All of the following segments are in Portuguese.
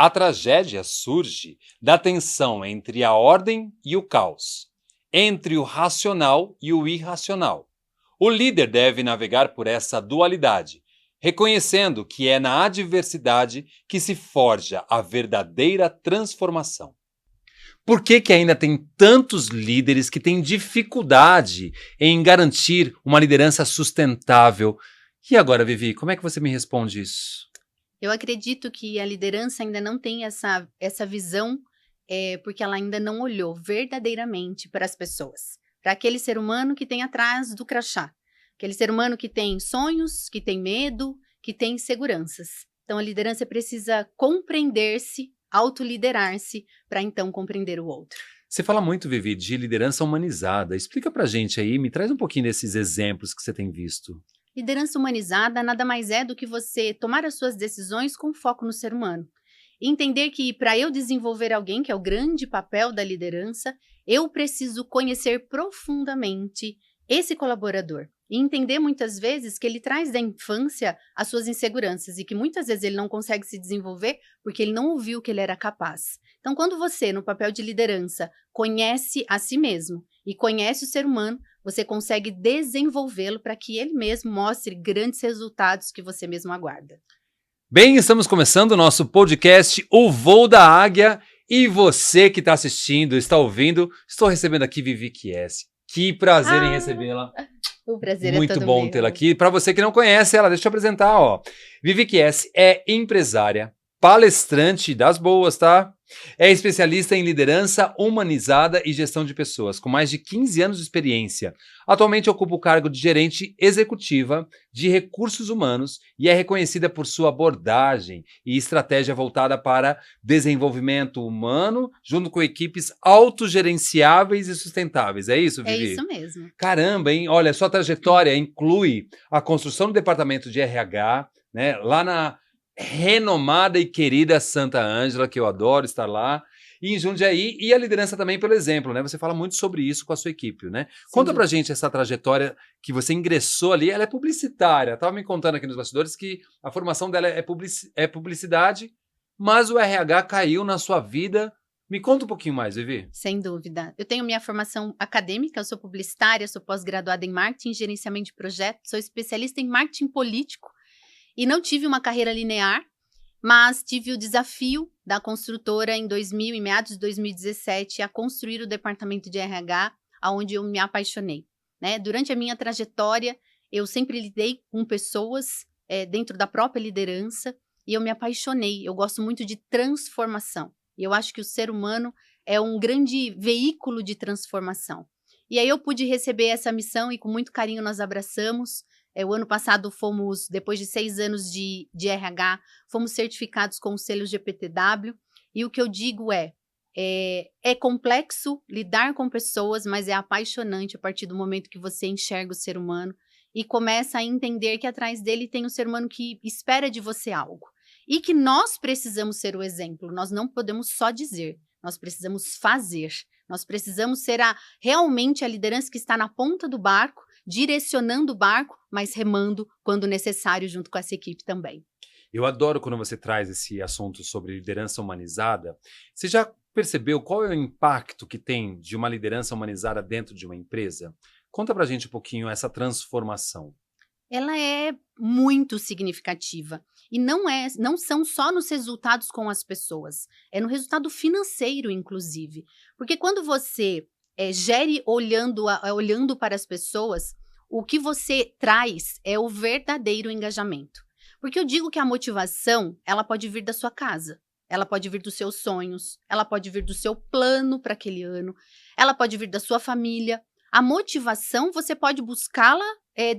A tragédia surge da tensão entre a ordem e o caos, entre o racional e o irracional. O líder deve navegar por essa dualidade, reconhecendo que é na adversidade que se forja a verdadeira transformação. Por que ainda tem tantos líderes que têm dificuldade em garantir uma liderança sustentável? E agora, Vivi, como é que você me responde isso? Eu acredito que a liderança ainda não tem essa visão, porque ela ainda não olhou verdadeiramente para as pessoas. Para aquele ser humano que tem atrás do crachá. Aquele ser humano que tem sonhos, que tem medo, que tem inseguranças. Então, a liderança precisa compreender-se, autoliderar-se, para então compreender o outro. Você fala muito, Vivi, de liderança humanizada. Explica pra gente aí, me traz um pouquinho desses exemplos que você tem visto. Liderança humanizada nada mais é do que você tomar as suas decisões com foco no ser humano. E entender que para eu desenvolver alguém, que é o grande papel da liderança, eu preciso conhecer profundamente esse colaborador. E entender muitas vezes que ele traz da infância as suas inseguranças e que muitas vezes ele não consegue se desenvolver porque ele não ouviu que ele era capaz. Então, quando você, no papel de liderança, conhece a si mesmo e conhece o ser humano, você consegue desenvolvê-lo para que ele mesmo mostre grandes resultados que você mesmo aguarda. Bem, estamos começando o nosso podcast O Voo da Águia e você que está assistindo, está ouvindo, estou recebendo aqui Vivi Chiesi. Que prazer em recebê-la. O prazer Muito é todo bom meu. tê-la aqui. Para você que não conhece ela, deixa eu apresentar, ó. Vivi Chiesi é empresária, palestrante das boas, tá? É especialista em liderança humanizada e gestão de pessoas, com mais de 15 anos de experiência. Atualmente ocupa o cargo de gerente executiva de recursos humanos e é reconhecida por sua abordagem e estratégia voltada para desenvolvimento humano, junto com equipes autogerenciáveis e sustentáveis. É isso, É Vivi? isso mesmo. Caramba, hein? Olha, sua trajetória inclui a construção do departamento de RH, né, lá na renomada e querida Santa Ângela, que eu adoro estar lá, e em Jundiaí, e a liderança também pelo exemplo, né? Você fala muito sobre isso com a sua equipe, né? Conta pra gente essa trajetória que você ingressou ali, ela é publicitária. Tava me contando aqui nos bastidores que a formação dela é publicidade, mas o RH caiu na sua vida. Me conta um pouquinho mais, Vivi. Sem dúvida. Eu tenho minha formação acadêmica, eu sou publicitária, sou pós-graduada em marketing e gerenciamento de projetos, sou especialista em marketing político e não tive uma carreira linear, mas tive o desafio da construtora em meados de 2017, a construir o departamento de RH, onde eu me apaixonei. Né? Durante a minha trajetória, eu sempre lidei com pessoas dentro da própria liderança e eu me apaixonei. Eu gosto muito de transformação. E eu acho que o ser humano é um grande veículo de transformação. E aí eu pude receber essa missão e com muito carinho nós abraçamos. O ano passado fomos, depois de 6 anos de RH, fomos certificados com o selo GPTW. E o que eu digo é complexo lidar com pessoas, mas é apaixonante a partir do momento que você enxerga o ser humano e começa a entender que atrás dele tem um ser humano que espera de você algo. E que nós precisamos ser o exemplo, nós não podemos só dizer, nós precisamos fazer. Nós precisamos ser realmente a liderança que está na ponta do barco, direcionando o barco, mas remando quando necessário junto com essa equipe também. Eu adoro quando você traz esse assunto sobre liderança humanizada. Você já percebeu qual é o impacto que tem de uma liderança humanizada dentro de uma empresa? Conta pra gente um pouquinho essa transformação. Ela é muito significativa e não são só nos resultados com as pessoas, é no resultado financeiro, inclusive. Porque quando você gere olhando para as pessoas, o que você traz é o verdadeiro engajamento. Porque eu digo que a motivação, ela pode vir da sua casa, ela pode vir dos seus sonhos, ela pode vir do seu plano para aquele ano, ela pode vir da sua família. A motivação, você pode buscá-la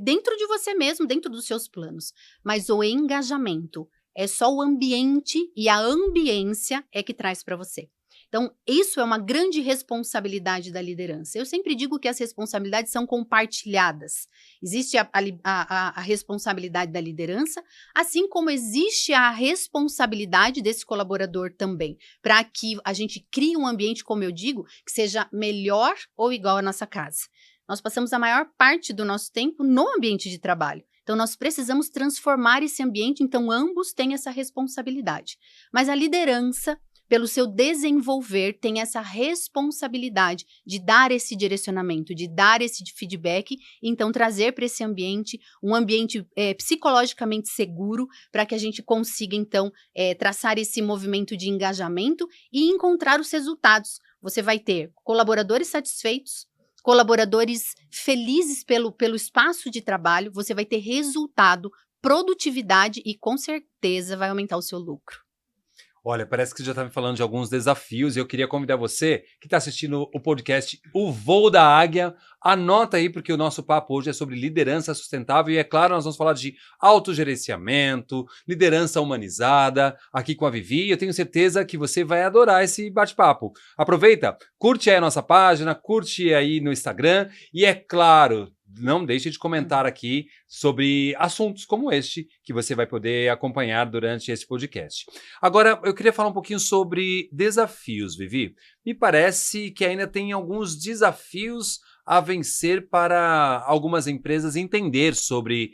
dentro de você mesmo, dentro dos seus planos. Mas o engajamento é só o ambiente e a ambiência é que traz para você. Então, isso é uma grande responsabilidade da liderança. Eu sempre digo que as responsabilidades são compartilhadas. Existe a responsabilidade da liderança, assim como existe a responsabilidade desse colaborador também, para que a gente crie um ambiente, como eu digo, que seja melhor ou igual à nossa casa. Nós passamos a maior parte do nosso tempo no ambiente de trabalho. Então, nós precisamos transformar esse ambiente, então ambos têm essa responsabilidade. Mas a liderança, pelo seu desenvolver, tem essa responsabilidade de dar esse direcionamento, de dar esse feedback, e então trazer para esse ambiente um ambiente psicologicamente seguro, para que a gente consiga, então, traçar esse movimento de engajamento e encontrar os resultados. Você vai ter colaboradores satisfeitos, colaboradores felizes pelo espaço de trabalho, você vai ter resultado, produtividade e, com certeza, vai aumentar o seu lucro. Olha, parece que você já está me falando de alguns desafios e eu queria convidar você que está assistindo o podcast O Voo da Águia, anota aí porque o nosso papo hoje é sobre liderança sustentável e é claro, nós vamos falar de autogerenciamento, liderança humanizada, aqui com a Vivi, e eu tenho certeza que você vai adorar esse bate-papo. Aproveita, curte aí a nossa página, curte aí no Instagram e é claro, não deixe de comentar aqui sobre assuntos como este que você vai poder acompanhar durante esse podcast. Agora, eu queria falar um pouquinho sobre desafios, Vivi. Me parece que ainda tem alguns desafios a vencer para algumas empresas entender sobre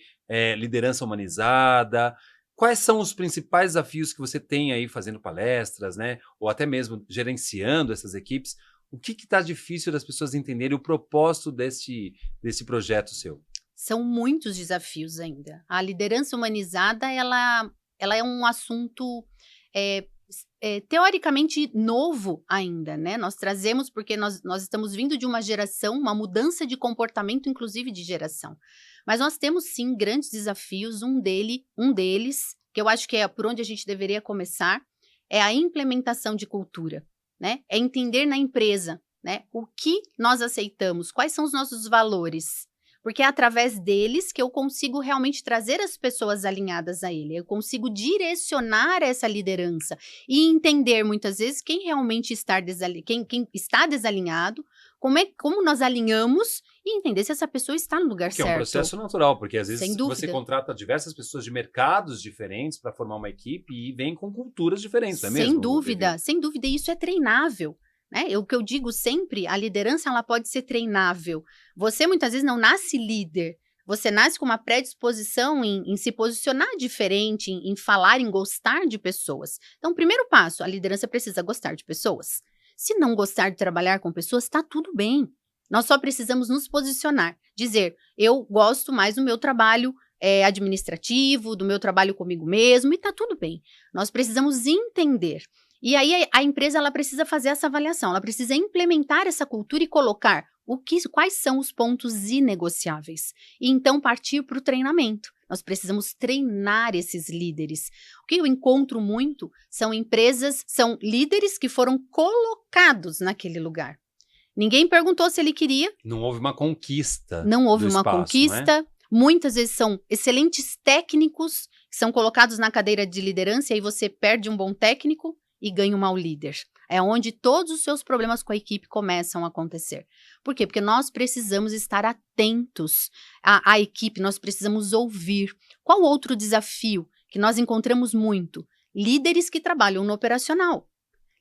liderança humanizada. Quais são os principais desafios que você tem aí fazendo palestras, né? Ou até mesmo gerenciando essas equipes? O que está difícil das pessoas entenderem o propósito desse projeto seu? São muitos desafios ainda. A liderança humanizada, ela é um assunto teoricamente novo ainda, né? Nós trazemos, porque nós estamos vindo de uma geração, uma mudança de comportamento, inclusive de geração. Mas nós temos, sim, grandes desafios. Um deles, que eu acho que é por onde a gente deveria começar, é a implementação de cultura. Né? É entender na empresa, né, o que nós aceitamos, quais são os nossos valores, porque é através deles que eu consigo realmente trazer as pessoas alinhadas a ele, eu consigo direcionar essa liderança e entender muitas vezes quem realmente está quem está desalinhado, como nós alinhamos e entender se essa pessoa está no lugar certo. Que é um processo natural, porque às vezes você contrata diversas pessoas de mercados diferentes para formar uma equipe e vem com culturas diferentes, não é mesmo? Sem dúvida, e isso é treinável. Né? O que eu digo sempre, a liderança ela pode ser treinável. Você muitas vezes não nasce líder, você nasce com uma predisposição em se posicionar diferente, em falar, em gostar de pessoas. Então, o primeiro passo, a liderança precisa gostar de pessoas. Se não gostar de trabalhar com pessoas, está tudo bem. Nós só precisamos nos posicionar, dizer, eu gosto mais do meu trabalho administrativo, do meu trabalho comigo mesmo, e está tudo bem. Nós precisamos entender. E aí a empresa ela precisa fazer essa avaliação, ela precisa implementar essa cultura e colocar quais são os pontos inegociáveis. E então partir para o treinamento. Nós precisamos treinar esses líderes. O que eu encontro muito são líderes que foram colocados naquele lugar. Ninguém perguntou se ele queria. Não houve uma conquista. Não houve uma conquista. Muitas vezes são excelentes técnicos que são colocados na cadeira de liderança e aí você perde um bom técnico e ganha um mau líder. É onde todos os seus problemas com a equipe começam a acontecer. Por quê? Porque nós precisamos estar atentos à equipe, nós precisamos ouvir. Qual outro desafio que nós encontramos muito? Líderes que trabalham no operacional.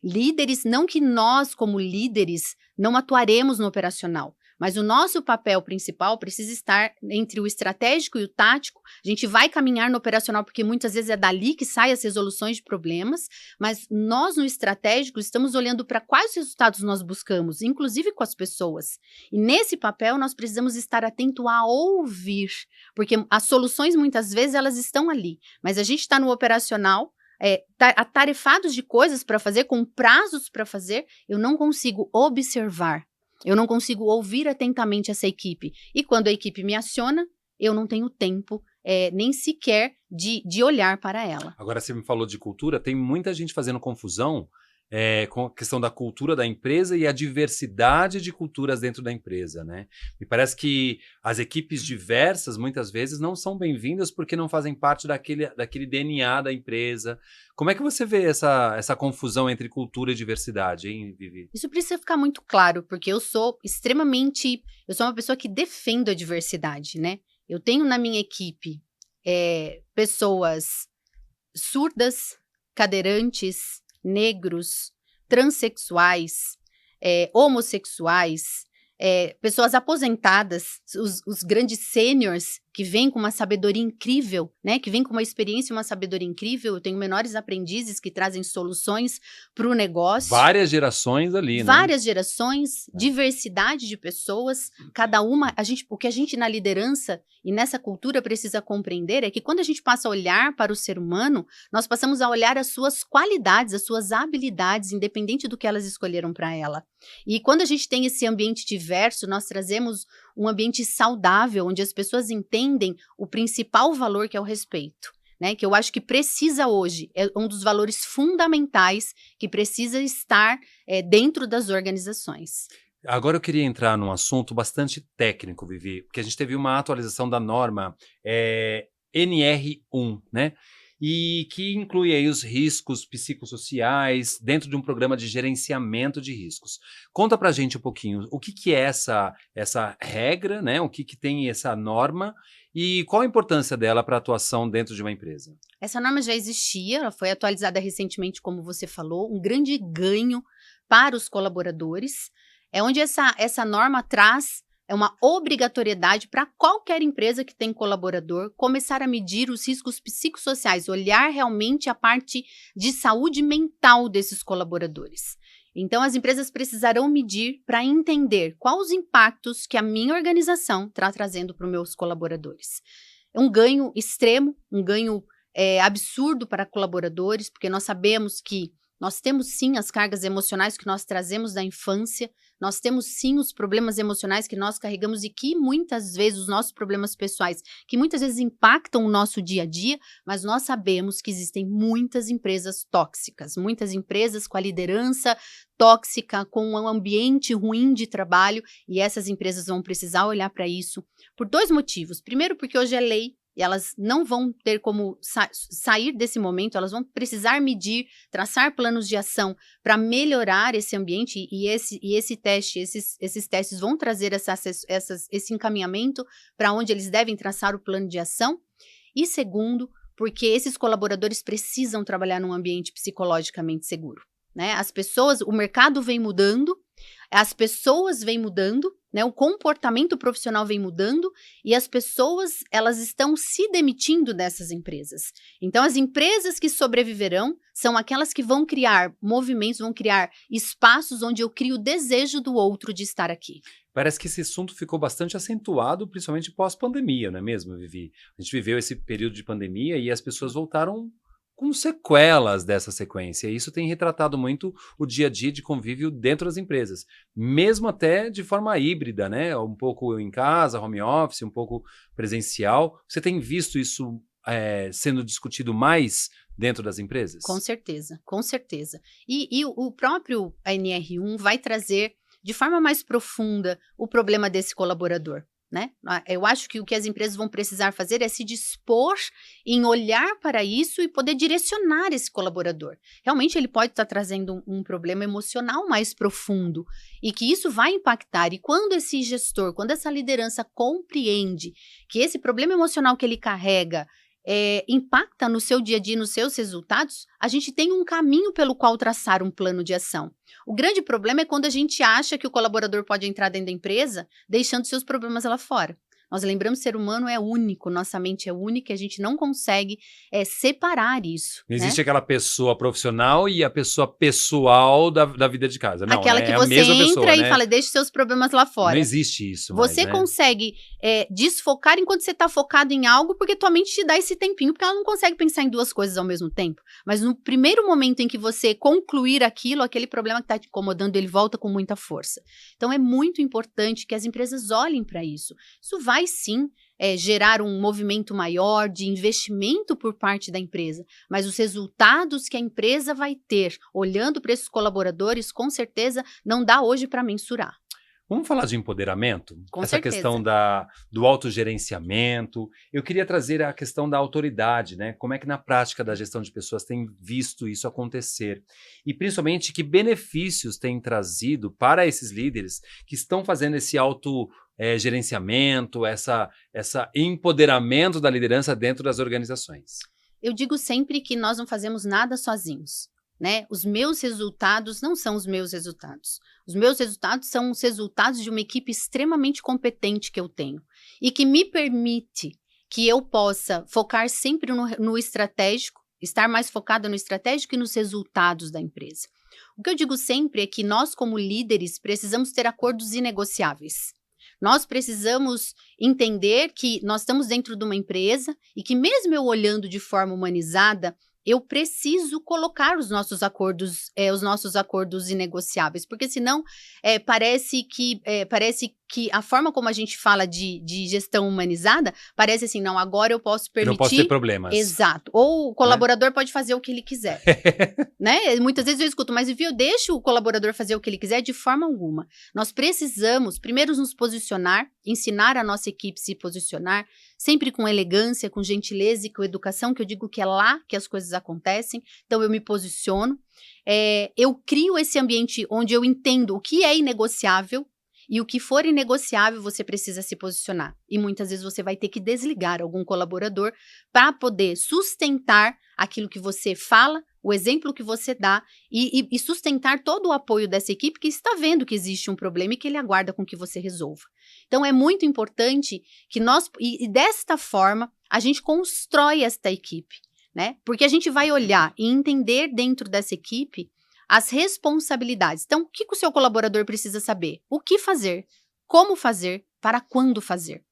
Líderes, não que nós, como líderes, não atuaremos no operacional, mas o nosso papel principal precisa estar entre o estratégico e o tático. A gente vai caminhar no operacional porque muitas vezes é dali que saem as resoluções de problemas, mas nós no estratégico estamos olhando para quais resultados nós buscamos, inclusive com as pessoas. E nesse papel nós precisamos estar atento a ouvir, porque as soluções muitas vezes elas estão ali, mas a gente está no operacional, atarefados de coisas para fazer, com prazos para fazer, eu não consigo observar. Eu não consigo ouvir atentamente essa equipe. E quando a equipe me aciona, eu não tenho tempo nem sequer de olhar para ela. Agora, você me falou de cultura, tem muita gente fazendo confusão com a questão da cultura da empresa e a diversidade de culturas dentro da empresa, né? Me parece que as equipes diversas, muitas vezes, não são bem-vindas porque não fazem parte daquele DNA da empresa. Como é que você vê essa confusão entre cultura e diversidade, hein, Vivi? Isso precisa ficar muito claro, porque eu sou uma pessoa que defendo a diversidade, né? Eu tenho na minha equipe pessoas surdas, cadeirantes, negros, transexuais, homossexuais, pessoas aposentadas, os grandes sêniors que vem com uma sabedoria incrível, né? Que vem com uma experiência e uma sabedoria incrível. Eu tenho menores aprendizes que trazem soluções para o negócio. Várias gerações ali, né? Várias gerações, diversidade de pessoas, cada uma, o que a gente na liderança e nessa cultura precisa compreender é que quando a gente passa a olhar para o ser humano, nós passamos a olhar as suas qualidades, as suas habilidades, independente do que elas escolheram para ela. E quando a gente tem esse ambiente diverso, nós trazemos um ambiente saudável, onde as pessoas entendem o principal valor que é o respeito. Né, que eu acho que precisa hoje, é um dos valores fundamentais que precisa estar dentro das organizações. Agora eu queria entrar num assunto bastante técnico, Vivi, porque a gente teve uma atualização da norma NR1, né? E que inclui aí os riscos psicossociais dentro de um programa de gerenciamento de riscos. Conta pra gente um pouquinho o que é essa regra, né? O que tem essa norma e qual a importância dela para a atuação dentro de uma empresa? Essa norma já existia, ela foi atualizada recentemente, como você falou, um grande ganho para os colaboradores, é onde essa norma traz uma obrigatoriedade para qualquer empresa que tem colaborador começar a medir os riscos psicossociais, olhar realmente a parte de saúde mental desses colaboradores. Então, as empresas precisarão medir para entender quais os impactos que a minha organização está trazendo para os meus colaboradores. É um ganho extremo, um ganho absurdo para colaboradores, porque nós sabemos que nós temos sim as cargas emocionais que nós trazemos da infância, nós temos sim os problemas emocionais que nós carregamos e que muitas vezes, os nossos problemas pessoais, que muitas vezes impactam o nosso dia a dia, mas nós sabemos que existem muitas empresas tóxicas, muitas empresas com a liderança tóxica, com um ambiente ruim de trabalho, e essas empresas vão precisar olhar para isso por 2 motivos. Primeiro, porque hoje é lei, e elas não vão ter como sair desse momento, elas vão precisar medir, traçar planos de ação para melhorar esse ambiente e esses testes vão trazer esse encaminhamento para onde eles devem traçar o plano de ação. E segundo, porque esses colaboradores precisam trabalhar num ambiente psicologicamente seguro. Né? As pessoas, o mercado vem mudando, as pessoas vêm mudando, né? O comportamento profissional vem mudando e as pessoas, elas estão se demitindo dessas empresas. Então, as empresas que sobreviverão são aquelas que vão criar movimentos, vão criar espaços onde eu crio o desejo do outro de estar aqui. Parece que esse assunto ficou bastante acentuado, principalmente pós-pandemia, não é mesmo, Vivi? A gente viveu esse período de pandemia e as pessoas voltaram com sequelas dessa sequência. E isso tem retratado muito o dia a dia de convívio dentro das empresas, mesmo até de forma híbrida, né? Um pouco em casa, home office, um pouco presencial. Você tem visto isso sendo discutido mais dentro das empresas? Com certeza, com certeza. E o próprio NR1 vai trazer de forma mais profunda o problema desse colaborador. Né? Eu acho que o que as empresas vão precisar fazer é se dispor em olhar para isso e poder direcionar esse colaborador. Realmente ele pode estar trazendo um problema emocional mais profundo e que isso vai impactar. E quando esse gestor, quando essa liderança compreende que esse problema emocional que ele carrega impacta no seu dia a dia, nos seus resultados, a gente tem um caminho pelo qual traçar um plano de ação. O grande problema é quando a gente acha que o colaborador pode entrar dentro da empresa, deixando seus problemas lá fora. Nós lembramos que o ser humano é único, nossa mente é única e a gente não consegue separar isso. Não existe aquela pessoa profissional e a pessoa pessoal da vida de casa. Não, aquela que você entra pessoa, e fala, deixa seus problemas lá fora. Não existe isso. Você consegue desfocar enquanto você está focado em algo, porque tua mente te dá esse tempinho, porque ela não consegue pensar em 2 coisas ao mesmo tempo. Mas no primeiro momento em que você concluir aquilo, aquele problema que está te incomodando, ele volta com muita força. Então é muito importante que as empresas olhem para isso. Isso vai sim gerar um movimento maior de investimento por parte da empresa, mas os resultados que a empresa vai ter olhando para esses colaboradores, com certeza não dá hoje para mensurar. Vamos falar de empoderamento? Com Essa certeza. Questão do autogerenciamento. Eu queria trazer a questão da autoridade, né? Como é que na prática da gestão de pessoas tem visto isso acontecer? E principalmente que benefícios tem trazido para esses líderes que estão fazendo esse autogerenciamento, essa empoderamento da liderança dentro das organizações? Eu digo sempre que nós não fazemos nada sozinhos. né? Os meus resultados não são os meus resultados. Os meus resultados são os resultados de uma equipe extremamente competente que eu tenho e que me permite que eu possa focar sempre no estratégico, estar mais focada no estratégico e nos resultados da empresa. O que eu digo sempre é que nós, como líderes, precisamos ter acordos inegociáveis. Nós precisamos entender que nós estamos dentro de uma empresa e que mesmo eu olhando de forma humanizada, eu preciso colocar os nossos acordos inegociáveis, porque senão parece que a forma como a gente fala de gestão humanizada, parece assim, não, agora eu posso permitir... Eu não posso ter problemas. Exato. Ou o colaborador pode fazer o que ele quiser. Né? Muitas vezes eu escuto, mas eu deixo o colaborador fazer o que ele quiser de forma alguma. Nós precisamos, primeiro, nos posicionar, ensinar a nossa equipe a se posicionar, sempre com elegância, com gentileza e com educação, que eu digo que é lá que as coisas acontecem. Então, eu me posiciono. Eu crio esse ambiente onde eu entendo o que é inegociável e o que for inegociável, você precisa se posicionar. E muitas vezes você vai ter que desligar algum colaborador para poder sustentar aquilo que você fala, o exemplo que você dá e sustentar todo o apoio dessa equipe que está vendo que existe um problema e que ele aguarda com que você resolva. Então, é muito importante que nós, e desta forma, a gente constrói esta equipe, né? Porque a gente vai olhar e entender dentro dessa equipe as responsabilidades. Então, o que o seu colaborador precisa saber? O que fazer? Como fazer? Para quando fazer?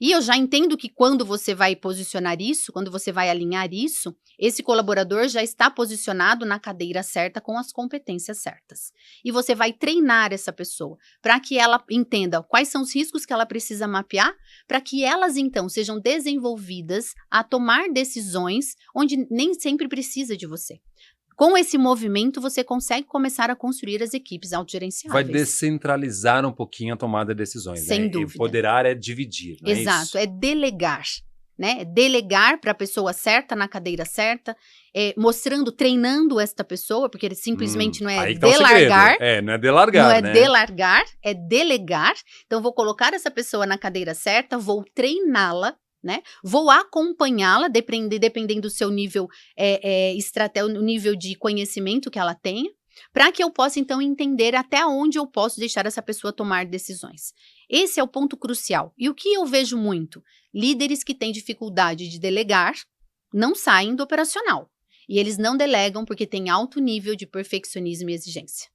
E eu já entendo que quando você vai posicionar isso, quando você vai alinhar isso, esse colaborador já está posicionado na cadeira certa com as competências certas. E você vai treinar essa pessoa para que ela entenda quais são os riscos que ela precisa mapear, para que elas então sejam desenvolvidas a tomar decisões onde nem sempre precisa de você. Com esse movimento, você consegue começar a construir as equipes autogerenciáveis. Vai descentralizar um pouquinho a tomada de decisões. Sem dúvida. Empoderar é dividir, não é Exato, isso? é delegar. Né? Delegar para a pessoa certa, na cadeira certa, mostrando, treinando esta pessoa, porque ele simplesmente não é delargar. Não é delargar, não é né? delargar, é delegar. Então, vou colocar essa pessoa na cadeira certa, vou treiná-la, né? Vou acompanhá-la, dependendo do seu nível estratégico, o nível de conhecimento que ela tenha, para que eu possa, então, entender até onde eu posso deixar essa pessoa tomar decisões. Esse é o ponto crucial. E o que eu vejo muito? Líderes que têm dificuldade de delegar não saem do operacional. E eles não delegam porque têm alto nível de perfeccionismo e exigência.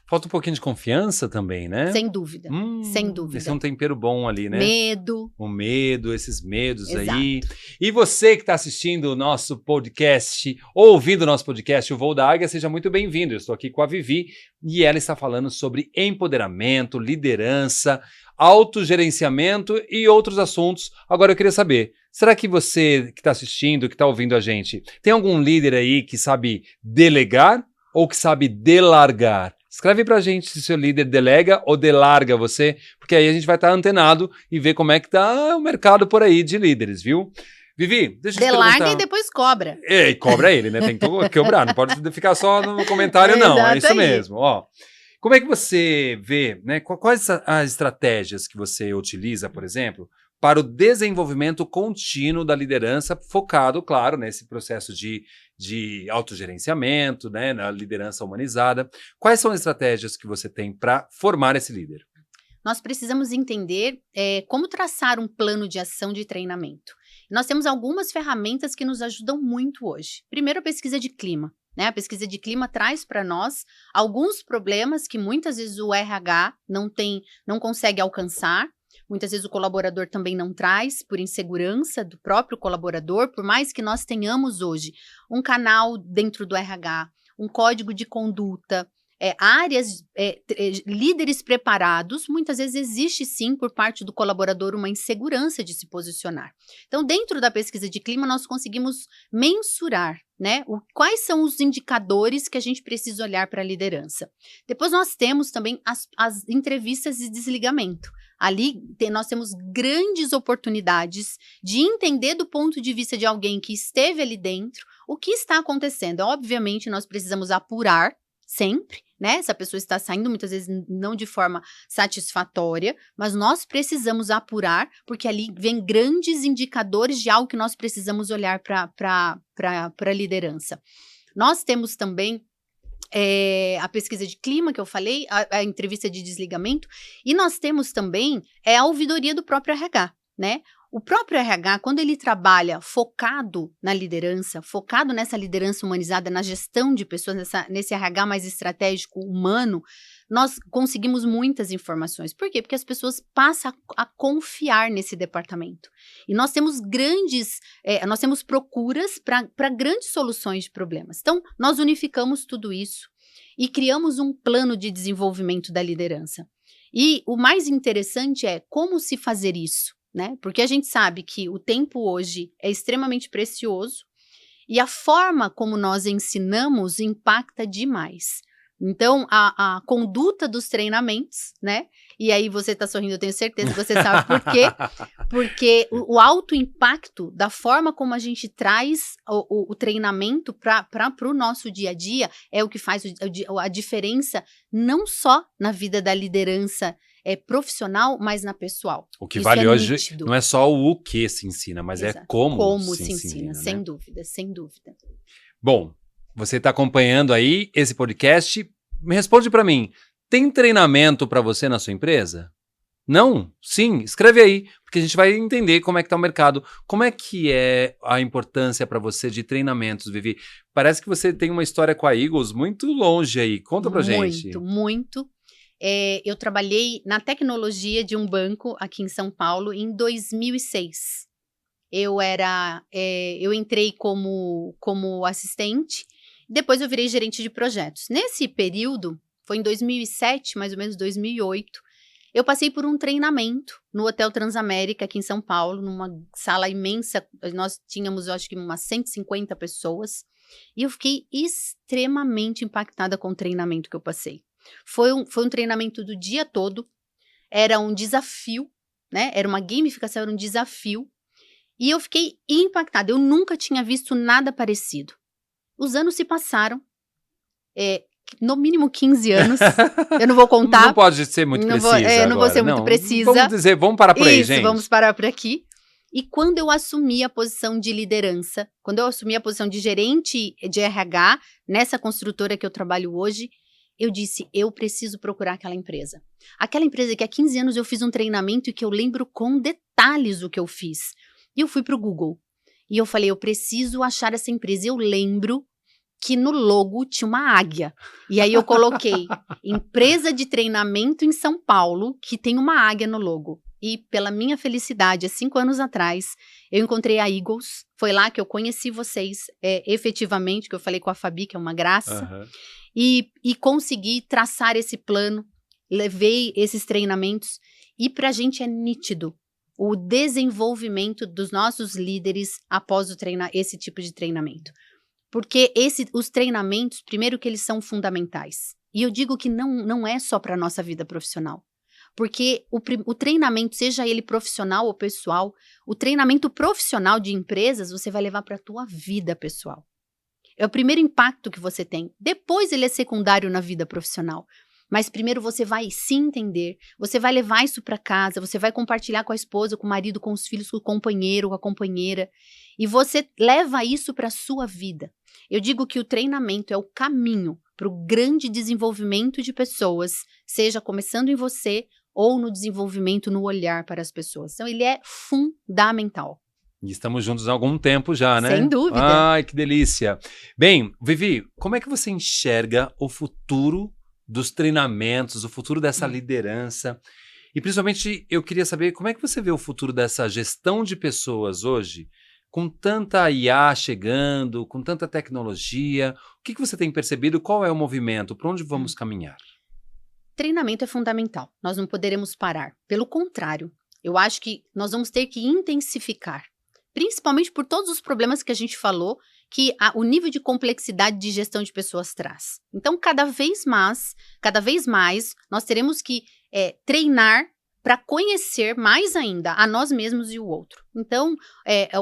Falta um pouquinho de confiança também, né? Sem dúvida, sem dúvida. Esse é um tempero bom ali, né? Medo. O medo, esses medos. Exato. Aí. E você que está assistindo o nosso podcast, ouvindo o nosso podcast, o Voo da Águia, seja muito bem-vindo. Eu estou aqui com a Vivi e ela está falando sobre empoderamento, liderança, autogerenciamento e outros assuntos. Agora eu queria saber, será que você que está assistindo, que está ouvindo a gente, tem algum líder aí que sabe delegar ou que sabe delargar? Escreve pra gente se seu líder delega ou delarga você, porque aí a gente vai estar antenado e ver como é que tá o mercado por aí de líderes, viu? Vivi, deixa eu te perguntar. Delarga e depois cobra. E cobra ele, né? Tem que cobrar, não pode ficar só no comentário, não. É isso mesmo, ó. Como é que você vê, né? Quais as estratégias que você utiliza, por exemplo, para o desenvolvimento contínuo da liderança, focado, claro, nesse processo de autogerenciamento, né, na liderança humanizada. Quais são as estratégias que você tem para formar esse líder? Nós precisamos entender como traçar um plano de ação de treinamento. Nós temos algumas ferramentas que nos ajudam muito hoje. Primeiro, a pesquisa de clima. Né? A pesquisa de clima traz para nós alguns problemas que muitas vezes o RH não consegue alcançar. Muitas vezes o colaborador também não traz, por insegurança do próprio colaborador, por mais que nós tenhamos hoje um canal dentro do RH, um código de conduta, áreas, líderes preparados, muitas vezes existe sim por parte do colaborador uma insegurança de se posicionar. Então, dentro da pesquisa de clima, nós conseguimos mensurar, né, quais são os indicadores que a gente precisa olhar para a liderança. Depois nós temos também as entrevistas de desligamento. Ali nós temos grandes oportunidades de entender do ponto de vista de alguém que esteve ali dentro o que está acontecendo. Obviamente, nós precisamos apurar sempre, né? Essa pessoa está saindo muitas vezes não de forma satisfatória, mas nós precisamos apurar, porque ali vem grandes indicadores de algo que nós precisamos olhar para a liderança. Nós temos também a pesquisa de clima que eu falei, a entrevista de desligamento, e nós temos também a ouvidoria do próprio RH, né? O próprio RH, quando ele trabalha focado na liderança, focado nessa liderança humanizada, na gestão de pessoas, nesse RH mais estratégico, humano, nós conseguimos muitas informações. Por quê? Porque as pessoas passam a confiar nesse departamento. E nós temos nós temos procuras para grandes soluções de problemas. Então, nós unificamos tudo isso e criamos um plano de desenvolvimento da liderança. E o mais interessante é como se fazer isso, né? Porque a gente sabe que o tempo hoje é extremamente precioso e a forma como nós ensinamos impacta demais. Então, a conduta dos treinamentos, né? E aí você está sorrindo, eu tenho certeza que você sabe por quê. Porque o alto impacto da forma como a gente traz o treinamento para o nosso dia a dia é o que faz a diferença não só na vida da liderança profissional, mas na pessoal. O que Isso vale é hoje nítido. não é só o que se ensina, mas Exato. é como se ensina, né? sem dúvida, sem dúvida. Bom, você está acompanhando aí esse podcast. Me responde para mim, tem treinamento para você na sua empresa? Não? Sim? Escreve aí, porque a gente vai entender como é que está o mercado. Como é que é a importância para você de treinamentos, Vivi? Parece que você tem uma história com a Eagles muito longe aí. Conta pra gente. Muito, muito. Eu trabalhei na tecnologia de um banco aqui em São Paulo em 2006. Eu entrei como assistente, depois eu virei gerente de projetos. Nesse período, foi em 2007, mais ou menos 2008, eu passei por um treinamento no Hotel Transamérica aqui em São Paulo, numa sala imensa, nós tínhamos, eu acho que umas 150 pessoas, e eu fiquei extremamente impactada com o treinamento que eu passei. Foi um treinamento do dia todo, era um desafio, né? Era uma gamificação, era um desafio. E eu fiquei impactada, eu nunca tinha visto nada parecido. Os anos se passaram, no mínimo 15 anos, eu não vou contar. Não pode ser muito precisa não vou ser muito precisa. Vamos parar por aí, Isso, gente. vamos parar por aqui. E quando eu assumi a posição de liderança, quando eu assumi a posição de gerente de RH, nessa construtora que eu trabalho hoje, eu disse, eu preciso procurar aquela empresa. Aquela empresa que há 15 anos eu fiz um treinamento e que eu lembro com detalhes o que eu fiz. E eu fui para o Google. E eu falei, eu preciso achar essa empresa. E eu lembro que no logo tinha uma águia. E aí eu coloquei, empresa de treinamento em São Paulo, que tem uma águia no logo. E pela minha felicidade, há 5 anos atrás, eu encontrei a Eagles. Foi lá que eu conheci vocês efetivamente, que eu falei com a Fabi, que é uma graça. Uhum. E consegui traçar esse plano, levei esses treinamentos. E pra gente é nítido o desenvolvimento dos nossos líderes após esse tipo de treinamento. Porque os treinamentos, primeiro que eles são fundamentais. E eu digo que não é só para a nossa vida profissional. Porque o treinamento, seja ele profissional ou pessoal, o treinamento profissional de empresas, você vai levar para a tua vida pessoal. É o primeiro impacto que você tem. Depois ele é secundário na vida profissional. Mas primeiro você vai se entender, você vai levar isso para casa, você vai compartilhar com a esposa, com o marido, com os filhos, com o companheiro, com a companheira. E você leva isso para a sua vida. Eu digo que o treinamento é o caminho para o grande desenvolvimento de pessoas, seja começando em você ou no desenvolvimento, no olhar para as pessoas. Então ele é fundamental. E estamos juntos há algum tempo já, né? Sem dúvida. Ai, que delícia. Bem, Vivi, como é que você enxerga o futuro dos treinamentos, o futuro dessa liderança? E principalmente eu queria saber como é que você vê o futuro dessa gestão de pessoas hoje, com tanta IA chegando, com tanta tecnologia. O que você tem percebido? Qual é o movimento? Para onde vamos caminhar? Treinamento é fundamental. Nós não poderemos parar. Pelo contrário, eu acho que nós vamos ter que intensificar. Principalmente por todos os problemas que a gente falou, que o nível de complexidade de gestão de pessoas traz. Então, cada vez mais, nós teremos que treinar para conhecer mais ainda a nós mesmos e o outro. Então,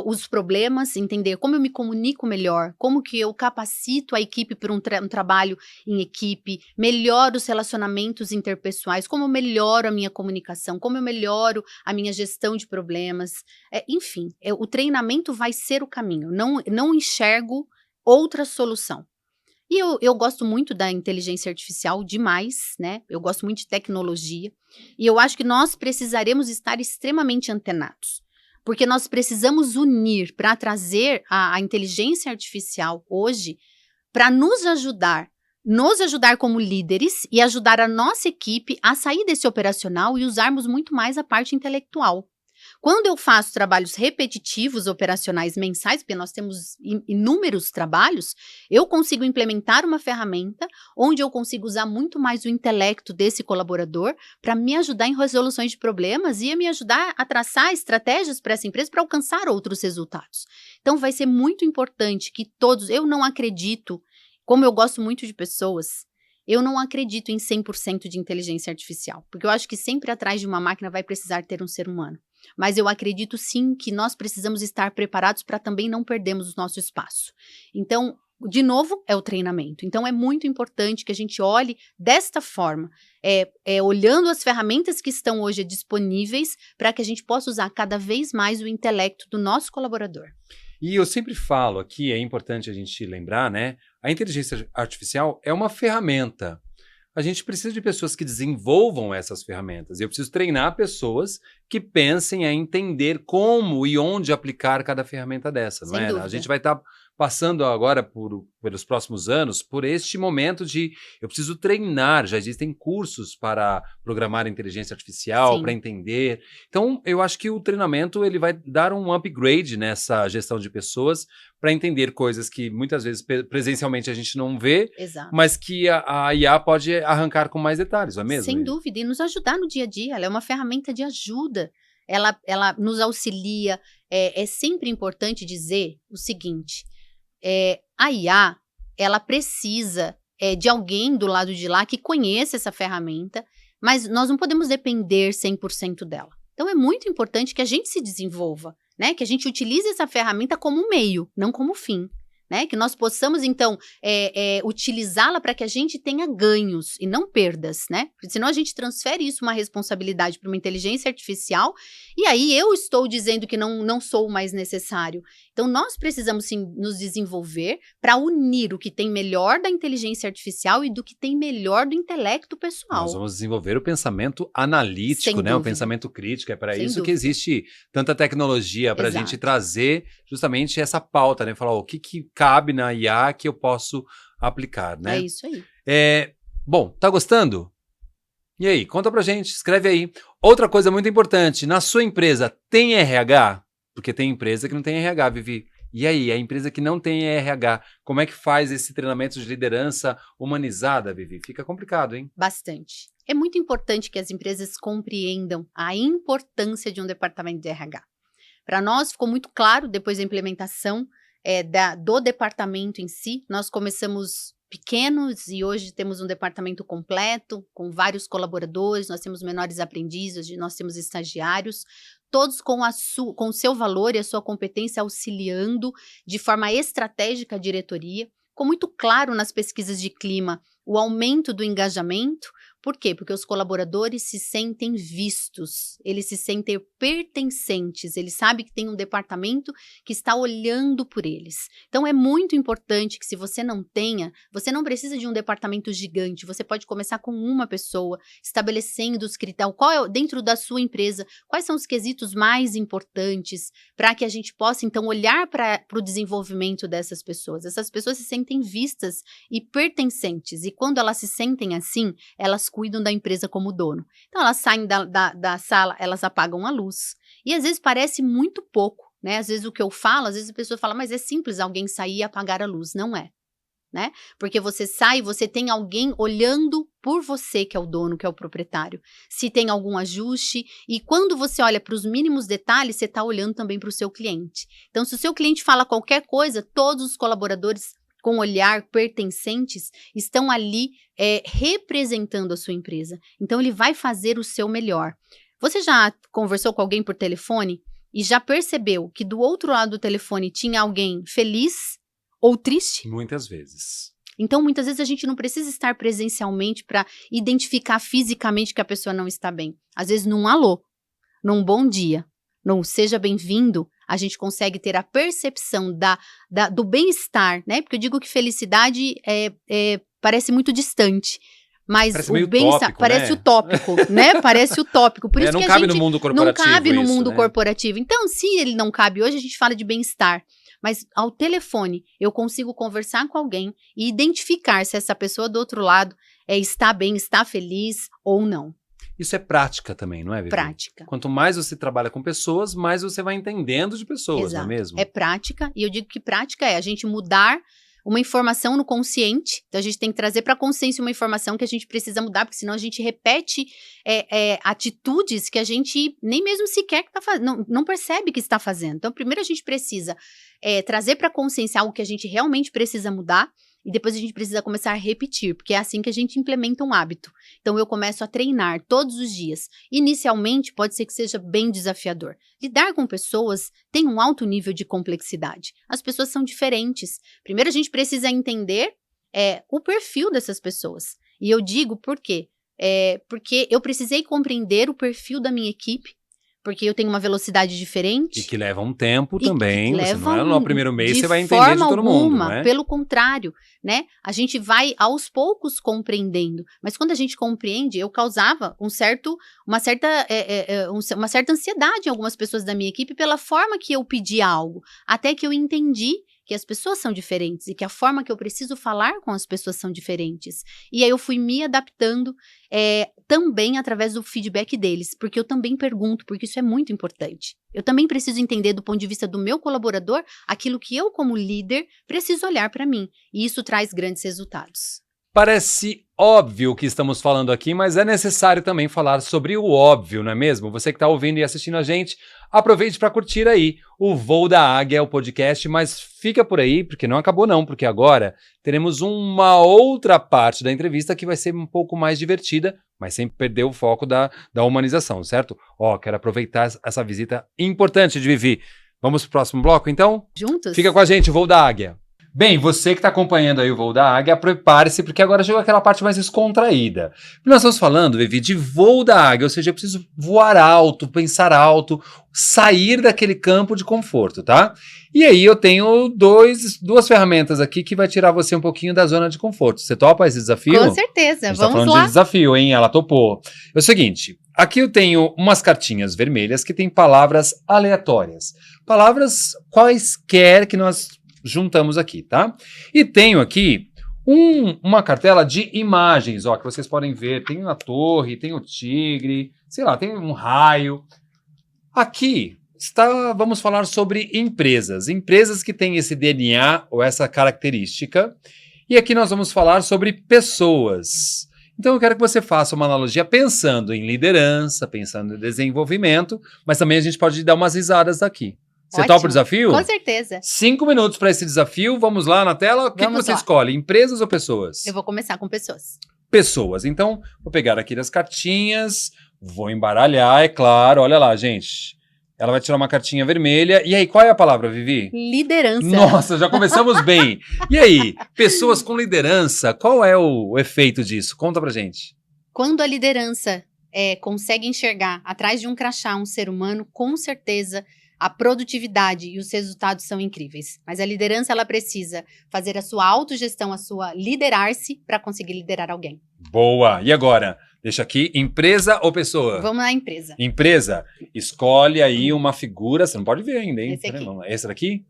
os problemas, entender como eu me comunico melhor, como que eu capacito a equipe para um trabalho em equipe, melhoro os relacionamentos interpessoais, como eu melhoro a minha comunicação, como eu melhoro a minha gestão de problemas. Enfim, o treinamento vai ser o caminho. Não enxergo outra solução. E eu gosto muito da inteligência artificial demais, né? Eu gosto muito de tecnologia. E eu acho que nós precisaremos estar extremamente antenados. Porque nós precisamos unir para trazer a inteligência artificial hoje para nos ajudar como líderes e ajudar a nossa equipe a sair desse operacional e usarmos muito mais a parte intelectual. Quando eu faço trabalhos repetitivos, operacionais mensais, porque nós temos inúmeros trabalhos, eu consigo implementar uma ferramenta onde eu consigo usar muito mais o intelecto desse colaborador para me ajudar em resoluções de problemas e a me ajudar a traçar estratégias para essa empresa para alcançar outros resultados. Então, vai ser muito importante que todos, eu não acredito, como eu gosto muito de pessoas, eu não acredito em 100% de inteligência artificial, porque eu acho que sempre atrás de uma máquina vai precisar ter um ser humano. Mas eu acredito sim que nós precisamos estar preparados para também não perdermos o nosso espaço. Então, de novo, é o treinamento. Então, é muito importante que a gente olhe desta forma, olhando as ferramentas que estão hoje disponíveis para que a gente possa usar cada vez mais o intelecto do nosso colaborador. E eu sempre falo aqui, é importante a gente lembrar, né? A inteligência artificial é uma ferramenta. A gente precisa de pessoas que desenvolvam essas ferramentas. Eu preciso treinar pessoas que pensem a entender como e onde aplicar cada ferramenta dessa, não Sem é? dúvida. A gente vai estar passando agora pelos próximos anos por este momento de eu preciso treinar. Já existem cursos para programar inteligência artificial, Sim. para entender. Então, eu acho que o treinamento ele vai dar um upgrade nessa gestão de pessoas para entender coisas que muitas vezes presencialmente a gente não vê, Exato. mas que a IA pode arrancar com mais detalhes, não é mesmo? Sem dúvida, e nos ajudar no dia a dia. Ela é uma ferramenta de ajuda. Ela nos auxilia. É sempre importante dizer o seguinte, a IA, ela precisa de alguém do lado de lá que conheça essa ferramenta, mas nós não podemos depender 100% dela. Então, é muito importante que a gente se desenvolva, né? Que a gente utilize essa ferramenta como um meio, não como fim. Né? Que nós possamos, então, utilizá-la para que a gente tenha ganhos e não perdas, né? Porque senão a gente transfere isso, uma responsabilidade para uma inteligência artificial, e aí eu estou dizendo que não sou mais necessário. Então, nós precisamos, sim, nos desenvolver para unir o que tem melhor da inteligência artificial e do que tem melhor do intelecto pessoal. Nós vamos desenvolver o pensamento analítico, Sem né? O dúvida. pensamento crítico. É para Sem isso que dúvida. existe tanta tecnologia, para a gente Exato. trazer justamente essa pauta, né? Falar o que cabe na IA que eu posso aplicar, né? É isso aí. Bom, tá gostando? E aí, conta pra gente, escreve aí. Outra coisa muito importante, na sua empresa tem RH? Porque tem empresa que não tem RH, Vivi. E aí, a empresa que não tem RH, como é que faz esse treinamento de liderança humanizada, Vivi? Fica complicado, hein? Bastante. É muito importante que as empresas compreendam a importância de um departamento de RH. Para nós ficou muito claro, depois da implementação do departamento em si, nós começamos pequenos e hoje temos um departamento completo, com vários colaboradores, nós temos menores aprendizes, nós temos estagiários, todos com o seu valor e a sua competência auxiliando de forma estratégica a diretoria. Ficou muito claro nas pesquisas de clima o aumento do engajamento. Por quê? Porque os colaboradores se sentem vistos, eles se sentem pertencentes, eles sabem que tem um departamento que está olhando por eles. Então, é muito importante que se você não tenha, você não precisa de um departamento gigante, você pode começar com uma pessoa, estabelecendo os critérios, dentro da sua empresa, quais são os quesitos mais importantes para que a gente possa, então, olhar para o desenvolvimento dessas pessoas. Essas pessoas se sentem vistas e pertencentes, e quando elas se sentem assim, elas cuidam da empresa como dono. Então, elas saem da sala, elas apagam a luz. E às vezes parece muito pouco, né? Às vezes o que eu falo, às vezes a pessoa fala, mas é simples alguém sair e apagar a luz. Não é, né? Porque você sai, você tem alguém olhando por você, que é o dono, que é o proprietário. Se tem algum ajuste, e quando você olha para os mínimos detalhes, você está olhando também para o seu cliente. Então, se o seu cliente fala qualquer coisa, todos os colaboradores com olhar pertencentes, estão ali representando a sua empresa. Então, ele vai fazer o seu melhor. Você já conversou com alguém por telefone e já percebeu que do outro lado do telefone tinha alguém feliz ou triste? Muitas vezes. Então, muitas vezes a gente não precisa estar presencialmente para identificar fisicamente que a pessoa não está bem. Às vezes, num alô, num bom dia, num seja bem-vindo, a gente consegue ter a percepção do bem-estar, né? Porque eu digo que felicidade parece muito distante. Mas Parece o meio bem-estar utópico, parece né? utópico, né? Parece utópico. Por isso não que cabe a gente no mundo corporativo. não cabe no isso, mundo né? corporativo. Então, se ele não cabe hoje, a gente fala de bem-estar. Mas ao telefone, eu consigo conversar com alguém e identificar se essa pessoa do outro lado está bem, está feliz ou não. Isso é prática também, não é, Vivi? Prática. Quanto mais você trabalha com pessoas, mais você vai entendendo de pessoas, Exato. não é mesmo? É prática, e eu digo que prática é a gente mudar uma informação no consciente. Então, a gente tem que trazer para a consciência uma informação que a gente precisa mudar, porque senão a gente repete atitudes que a gente nem mesmo sequer não percebe que está fazendo. Então, primeiro a gente precisa trazer para a consciência algo que a gente realmente precisa mudar, e depois a gente precisa começar a repetir, porque é assim que a gente implementa um hábito. Então, eu começo a treinar todos os dias. Inicialmente, pode ser que seja bem desafiador. Lidar com pessoas tem um alto nível de complexidade. As pessoas são diferentes. Primeiro, a gente precisa entender o perfil dessas pessoas. E eu digo por quê? Porque eu precisei compreender o perfil da minha equipe, porque eu tenho uma velocidade diferente. E que leva um tempo também. Você não é no primeiro mês você vai entender de todo alguma, mundo, não é? Pelo contrário, né? A gente vai aos poucos compreendendo. Mas quando a gente compreende, eu causava uma certa ansiedade em algumas pessoas da minha equipe pela forma que eu pedia algo. Até que eu entendi que as pessoas são diferentes e que a forma que eu preciso falar com as pessoas são diferentes. E aí eu fui me adaptando também através do feedback deles, porque eu também pergunto, porque isso é muito importante. Eu também preciso entender do ponto de vista do meu colaborador aquilo que eu, como líder, preciso olhar para mim. E isso traz grandes resultados. Parece óbvio o que estamos falando aqui, mas é necessário também falar sobre o óbvio, não é mesmo? Você que está ouvindo e assistindo a gente, aproveite para curtir aí o Voo da Águia, o podcast, mas fica por aí, porque não acabou não, porque agora teremos uma outra parte da entrevista que vai ser um pouco mais divertida, mas sem perder o foco da humanização, certo? Quero aproveitar essa visita importante de Vivi. Vamos para o próximo bloco, então? Juntos? Fica com a gente, o Voo da Águia. Bem, você que está acompanhando aí o Voo da Águia, prepare-se, porque agora chegou aquela parte mais descontraída. Nós estamos falando, Vivi, de voo da águia, ou seja, eu preciso voar alto, pensar alto, sair daquele campo de conforto, tá? E aí eu tenho duas ferramentas aqui que vai tirar você um pouquinho da zona de conforto. Você topa esse desafio? Com certeza, a gente vamos tá falando lá. de desafio, hein? Ela topou. É o seguinte, aqui eu tenho umas cartinhas vermelhas que tem palavras aleatórias. Palavras quaisquer que nós juntamos aqui, tá? E tenho aqui uma cartela de imagens, que vocês podem ver. Tem a torre, tem o tigre, sei lá, tem um raio. Aqui vamos falar sobre empresas. Empresas que têm esse DNA ou essa característica. E aqui nós vamos falar sobre pessoas. Então eu quero que você faça uma analogia pensando em liderança, pensando em desenvolvimento, mas também a gente pode dar umas risadas aqui. Você Ótimo. topa o desafio? Com certeza. 5 minutos para esse desafio. Vamos lá na tela. O que você escolhe? Empresas ou pessoas? Eu vou começar com pessoas. Pessoas. Então, vou pegar aqui das cartinhas, vou embaralhar, é claro. Olha lá, gente. Ela vai tirar uma cartinha vermelha. E aí, qual é a palavra, Vivi? Liderança. Nossa, já começamos bem. E aí, pessoas com liderança, qual é o efeito disso? Conta pra gente. Quando a liderança consegue enxergar atrás de um crachá um ser humano, com certeza a produtividade e os resultados são incríveis. Mas a liderança, ela precisa fazer a sua autogestão, liderar-se para conseguir liderar alguém. Boa! E agora? Deixa aqui, empresa ou pessoa? Vamos na empresa. Empresa, escolhe aí uma figura, você não pode ver ainda, hein? Esse aqui. Esse daqui?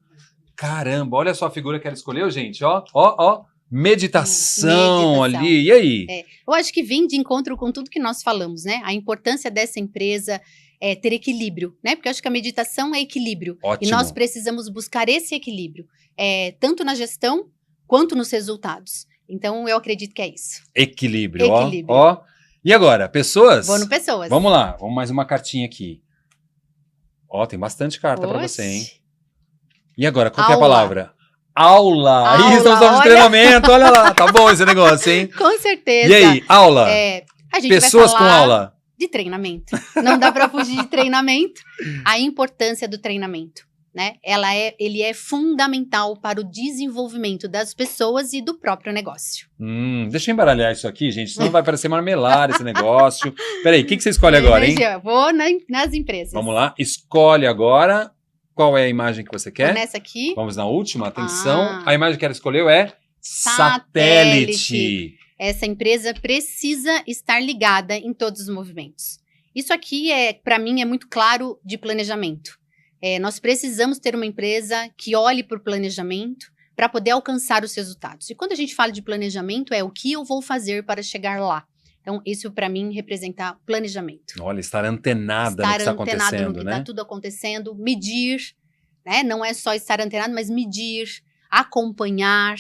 Caramba, olha só a figura que ela escolheu, gente, ó. Meditação ali, e aí? Eu acho que vem de encontro com tudo que nós falamos, né? A importância dessa empresa ter equilíbrio, né? Porque eu acho que a meditação é equilíbrio. Ótimo. E nós precisamos buscar esse equilíbrio, tanto na gestão quanto nos resultados. Então, eu acredito que é isso. Equilíbrio. Ó. E agora, pessoas? Vou no pessoas. Vamos lá, vamos mais uma cartinha aqui. Tem bastante carta para você, hein? E agora, qual que é a palavra? Aula! Ih, estamos falando de treinamento, olha lá, tá bom esse negócio, hein? Com certeza. E aí, aula? A gente pessoas vai falar com aula? De treinamento. Não dá para fugir de treinamento. A importância do treinamento, né? Ele é fundamental para o desenvolvimento das pessoas e do próprio negócio. Deixa eu embaralhar isso aqui, gente, senão vai parecer marmelar esse negócio. Peraí, o que você escolhe agora, hein? Vou nas empresas. Vamos lá, escolhe agora Qual é a imagem que você Tô quer? nessa aqui. Vamos na última, atenção. Ah. A imagem que ela escolheu é satélite. Essa empresa precisa estar ligada em todos os movimentos. Isso aqui, para mim, é muito claro de planejamento. Nós precisamos ter uma empresa que olhe para o planejamento para poder alcançar os resultados. E quando a gente fala de planejamento, é o que eu vou fazer para chegar lá. Então, isso para mim representa planejamento. Olha, estar antenada no que está acontecendo, no que né? está tudo acontecendo, medir, né? Não é só estar antenado, mas medir, acompanhar,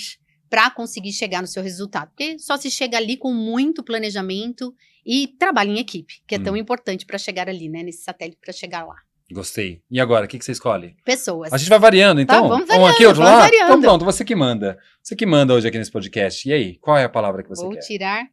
para conseguir chegar no seu resultado. Porque só se chega ali com muito planejamento e trabalho em equipe, que é tão importante para chegar ali, né? Nesse satélite, para chegar lá. Gostei. E agora, o que você escolhe? Pessoas. A gente vai variando, então? Vamos variando, um aqui, outro vamos lá? variando. Então pronto, você que manda. Você que manda hoje aqui nesse podcast. E aí, qual é a palavra que você Vou quer? tirar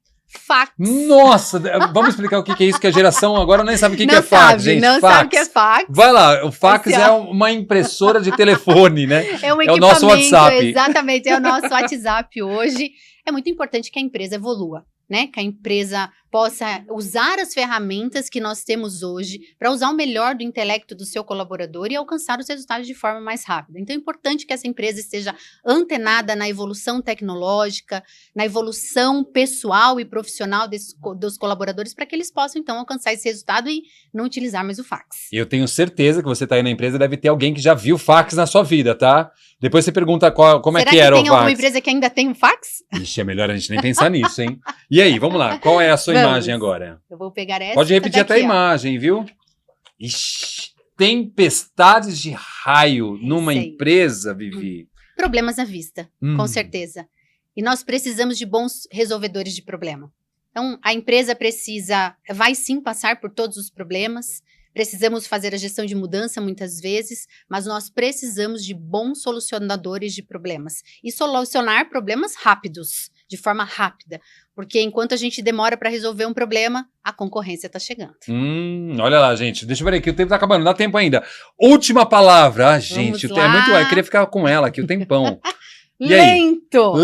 fax. Nossa, vamos explicar o que é isso, que a geração agora nem sabe o que é fax, sabe, gente. Não fax. sabe o que é fax. Vai lá, o fax é uma impressora de telefone, né? É um É o nosso WhatsApp. Exatamente, é o nosso WhatsApp hoje. É muito importante que a empresa evolua, né? Que a empresa possa usar as ferramentas que nós temos hoje para usar o melhor do intelecto do seu colaborador e alcançar os resultados de forma mais rápida. Então, é importante que essa empresa esteja antenada na evolução tecnológica, na evolução pessoal e profissional dos colaboradores para que eles possam, então, alcançar esse resultado e não utilizar mais o fax. Eu tenho certeza que você está aí na empresa, deve ter alguém que já viu fax na sua vida, tá? Depois você pergunta como é que era o fax. Será que tem alguma empresa que ainda tem um fax? Ixi, é melhor a gente nem pensar nisso, hein? E aí, vamos lá, qual é a sua imagem agora? Eu vou pegar essa. Pode repetir daqui, até a imagem, viu? Ixi, tempestades de raio numa empresa, Vivi. Problemas à vista, com certeza. E nós precisamos de bons resolvedores de problema. Então, a empresa vai sim passar por todos os problemas, precisamos fazer a gestão de mudança muitas vezes, mas nós precisamos de bons solucionadores de problemas. E solucionar problemas rápidos, de forma rápida. Porque enquanto a gente demora para resolver um problema, a concorrência está chegando. Olha lá, gente. Deixa eu ver aqui, o tempo está acabando, dá tempo ainda. Última palavra. Ah, gente, é muito. Eu queria ficar com ela aqui o tempão. Lento!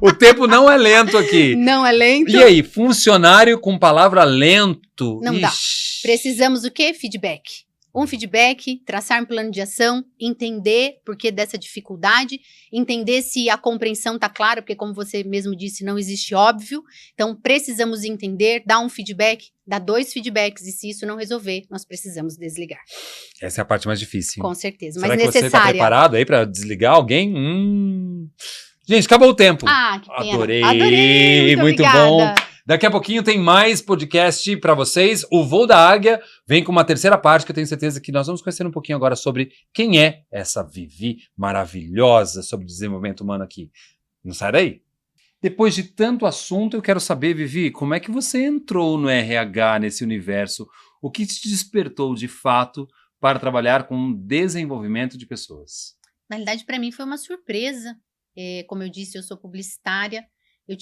O tempo não é lento aqui. Não é lento. E aí, funcionário com palavra lento? Não dá. Precisamos do quê? Feedback. Um feedback, traçar um plano de ação, entender por que dessa dificuldade, entender se a compreensão está clara, porque como você mesmo disse, não existe óbvio. Então, precisamos entender, dar um feedback, dar 2 feedbacks, e se isso não resolver, nós precisamos desligar. Essa é a parte mais difícil. Com certeza, mas necessária. Será que você está preparado aí para desligar alguém? Gente, acabou o tempo. Ah, que pena. Adorei, muito bom. Daqui a pouquinho tem mais podcast para vocês. O Voo da Águia vem com uma terceira parte que eu tenho certeza que nós vamos conhecer um pouquinho agora sobre quem é essa Vivi maravilhosa sobre desenvolvimento humano aqui. Não sai daí. Depois de tanto assunto, eu quero saber, Vivi, como é que você entrou no RH, nesse universo? O que te despertou de fato para trabalhar com desenvolvimento de pessoas? Na realidade, para mim foi uma surpresa. Como eu disse, eu sou publicitária. Eu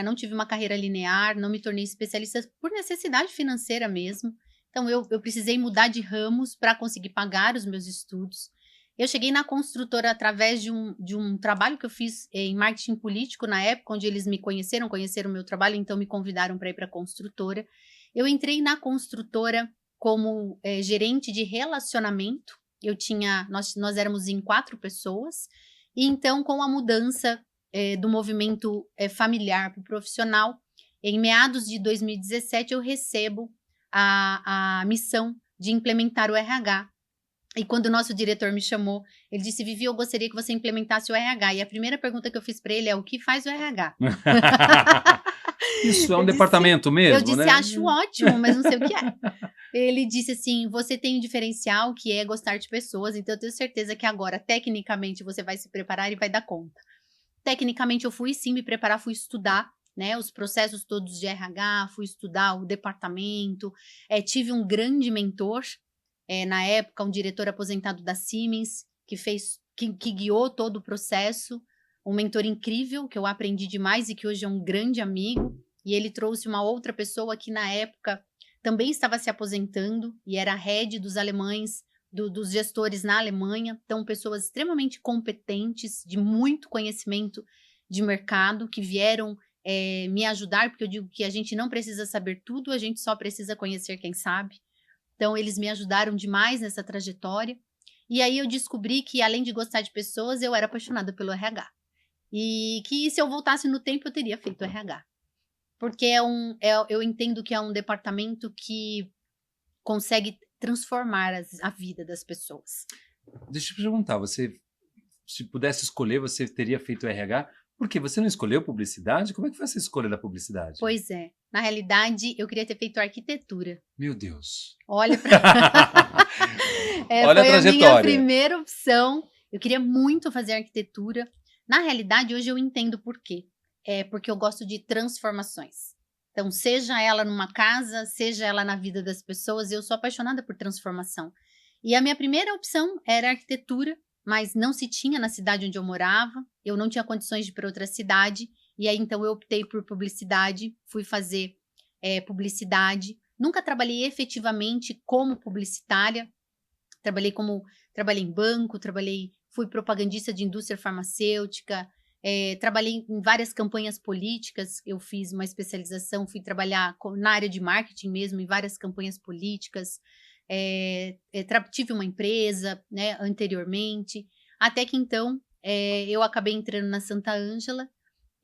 não tive uma carreira linear, não me tornei especialista por necessidade financeira mesmo. Então, eu precisei mudar de ramos para conseguir pagar os meus estudos. Eu cheguei na construtora através de um trabalho que eu fiz em marketing político na época, onde eles me conheceram o meu trabalho, então me convidaram para ir para a construtora. Eu entrei na construtora como gerente de relacionamento. Nós éramos em 4 pessoas. E então, com a mudança do movimento familiar para o profissional, em meados de 2017, eu recebo a missão de implementar o RH. E quando o nosso diretor me chamou, ele disse: Vivi, eu gostaria que você implementasse o RH. E a primeira pergunta que eu fiz para ele é: o que faz o RH? Isso é um departamento mesmo, eu disse, né? Acho ótimo, mas não sei o que é. Ele disse assim: você tem um diferencial que é gostar de pessoas, então eu tenho certeza que agora, tecnicamente, você vai se preparar e vai dar conta. Tecnicamente, eu fui sim me preparar, fui estudar, né, os processos todos de RH, fui estudar o departamento, tive um grande mentor, na época, um diretor aposentado da Siemens, que guiou todo o processo, um mentor incrível, que eu aprendi demais e que hoje é um grande amigo, e ele trouxe uma outra pessoa que na época também estava se aposentando e era head dos alemães, dos gestores na Alemanha, então pessoas extremamente competentes, de muito conhecimento de mercado, que vieram me ajudar, porque eu digo que a gente não precisa saber tudo, a gente só precisa conhecer quem sabe. Então, eles me ajudaram demais nessa trajetória. E aí eu descobri que, além de gostar de pessoas, eu era apaixonada pelo RH. E que se eu voltasse no tempo, eu teria feito RH. Porque eu entendo que é um departamento que consegue transformar a vida das pessoas. Deixa eu te perguntar, você, se pudesse escolher, você teria feito RH? Por quê? Você não escolheu publicidade? Como é que foi essa escolha da publicidade? Pois é. Na realidade, eu queria ter feito arquitetura. Meu Deus. Olha pra... Olha a foi a minha trajetória. primeira opção. Eu queria muito fazer arquitetura. Na realidade, hoje eu entendo por quê. É porque eu gosto de transformações. Então, seja ela numa casa, seja ela na vida das pessoas, eu sou apaixonada por transformação. E a minha primeira opção era arquitetura, mas não se tinha na cidade onde eu morava. Eu não tinha condições de ir para outra cidade. E aí, então, eu optei por publicidade. Fui fazer publicidade. Nunca trabalhei efetivamente como publicitária. Trabalhei em banco, fui propagandista de indústria farmacêutica, trabalhei em várias campanhas políticas, eu fiz uma especialização, fui trabalhar na área de marketing mesmo, em várias campanhas políticas, tive uma empresa, né, anteriormente, até que então eu acabei entrando na Santa Ângela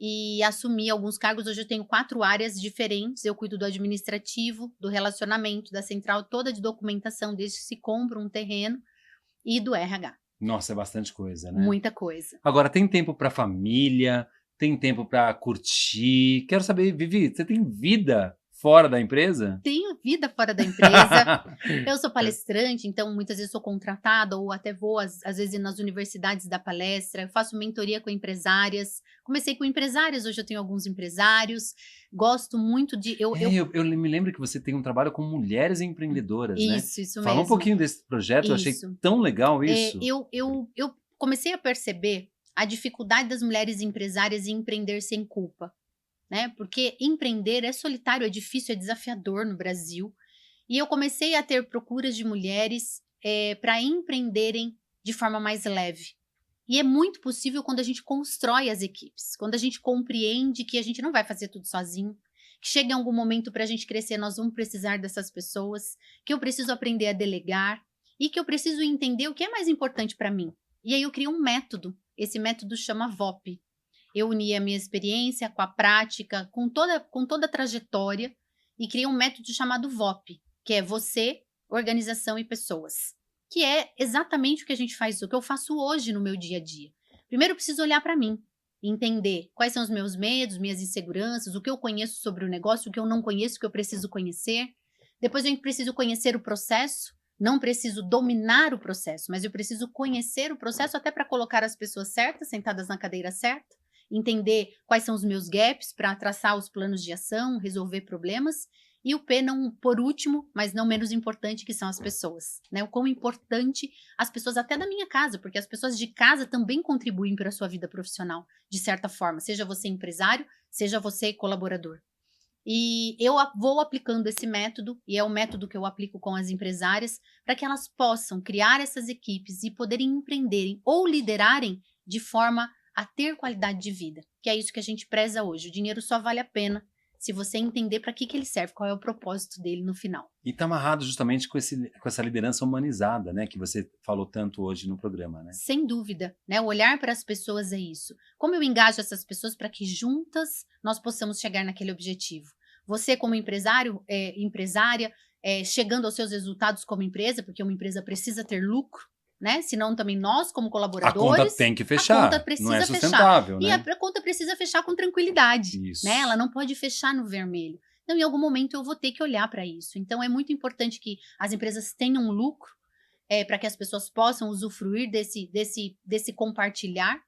e assumi alguns cargos. Hoje eu tenho 4 áreas diferentes, eu cuido do administrativo, do relacionamento, da central toda de documentação, desde que se compra um terreno, e do RH. Nossa, é bastante coisa, né? Muita coisa. Agora, tem tempo para família? Tem tempo para curtir? Quero saber, Vivi, você tem vida fora da empresa? Tenho vida fora da empresa. Eu sou palestrante, então muitas vezes sou contratada ou até vou, às vezes, nas universidades dar palestra. Eu faço mentoria com empresárias. Comecei com empresárias, hoje eu tenho alguns empresários. Gosto muito de... Eu me lembro que você tem um trabalho com mulheres empreendedoras, né? Isso mesmo. Fala um pouquinho desse projeto, eu achei tão legal isso. Eu comecei a perceber a dificuldade das mulheres empresárias em empreender sem culpa. Né? Porque empreender é solitário, é difícil, é desafiador no Brasil. E eu comecei a ter procuras de mulheres para empreenderem de forma mais leve. E é muito possível quando a gente constrói as equipes, quando a gente compreende que a gente não vai fazer tudo sozinho, que chega em algum momento para a gente crescer, nós vamos precisar dessas pessoas, que eu preciso aprender a delegar e que eu preciso entender o que é mais importante para mim. E aí eu criei um método, esse método chama VOP. Eu uni a minha experiência com a prática, com toda a trajetória e criei um método chamado VOP, que é Você, Organização e Pessoas, que é exatamente o que a gente faz, o que eu faço hoje no meu dia a dia. Primeiro eu preciso olhar para mim, entender quais são os meus medos, minhas inseguranças, o que eu conheço sobre o negócio, o que eu não conheço, o que eu preciso conhecer. Depois eu preciso conhecer o processo, não preciso dominar o processo, mas eu preciso conhecer o processo até para colocar as pessoas certas, sentadas na cadeira certa, entender quais são os meus gaps para traçar os planos de ação, resolver problemas. E o P, não por último, mas não menos importante, que são as pessoas. Né? O quão importante as pessoas até da minha casa, porque as pessoas de casa também contribuem para a sua vida profissional, de certa forma, seja você empresário, seja você colaborador. E eu vou aplicando esse método, e é o método que eu aplico com as empresárias, para que elas possam criar essas equipes e poderem empreenderem ou liderarem de forma a ter qualidade de vida, que é isso que a gente preza hoje. O dinheiro só vale a pena se você entender para que ele serve, qual é o propósito dele no final. E está amarrado justamente com essa liderança humanizada, né, que você falou tanto hoje no programa, né? Sem dúvida, né? O olhar para as pessoas é isso. Como eu engajo essas pessoas para que juntas nós possamos chegar naquele objetivo. Você como empresário, empresária, chegando aos seus resultados como empresa, porque uma empresa precisa ter lucro, né? Senão também nós, como colaboradores... A conta tem que fechar, a conta precisa não é sustentável, fechar. né? E a conta precisa fechar com tranquilidade, Isso. né? Ela não pode fechar no vermelho. Então, em algum momento, eu vou ter que olhar para isso. Então, é muito importante que as empresas tenham lucro, para que as pessoas possam usufruir desse compartilhar,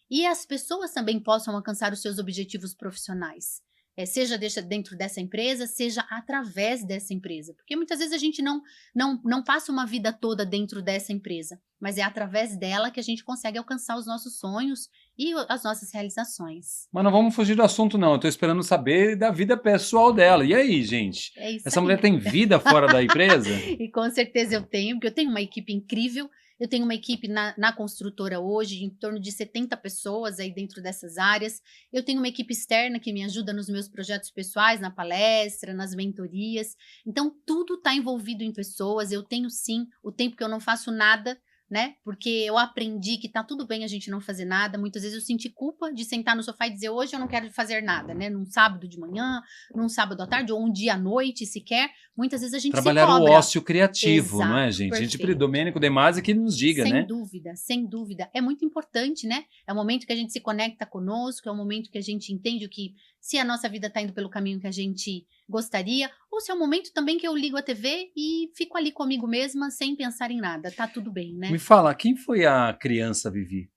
e as pessoas também possam alcançar os seus objetivos profissionais. Seja dentro dessa empresa, seja através dessa empresa. Porque muitas vezes a gente não passa uma vida toda dentro dessa empresa, mas é através dela que a gente consegue alcançar os nossos sonhos e as nossas realizações. Mas não vamos fugir do assunto, não. Eu estou esperando saber da vida pessoal dela. E aí, gente? É isso Essa aí. mulher tem vida fora da empresa? E com certeza eu tenho, porque eu tenho uma equipe incrível Eu tenho uma equipe na construtora hoje, em torno de 70 pessoas aí dentro dessas áreas. Eu tenho uma equipe externa que me ajuda nos meus projetos pessoais, na palestra, nas mentorias. Então, tudo está envolvido em pessoas. Eu tenho, sim, o tempo que eu não faço nada, né? Porque eu aprendi que tá tudo bem a gente não fazer nada. Muitas vezes eu senti culpa de sentar no sofá e dizer, hoje eu não quero fazer nada, né? Num sábado de manhã, num sábado à tarde, ou um dia à noite, sequer. Muitas vezes a gente se Trabalhar o cobra. ócio criativo, não é, Exato, gente? A gente, perfeito. Domênico De Masi que nos diga, Sem né? dúvida, sem dúvida. É muito importante, né? É o momento que a gente se conecta conosco, é o momento que a gente entende o que, se a nossa vida está indo pelo caminho que a gente gostaria, ou se é o momento também que eu ligo a TV e fico ali comigo mesma sem pensar em nada. Tá tudo bem, né? Me fala, quem foi a criança Vivi?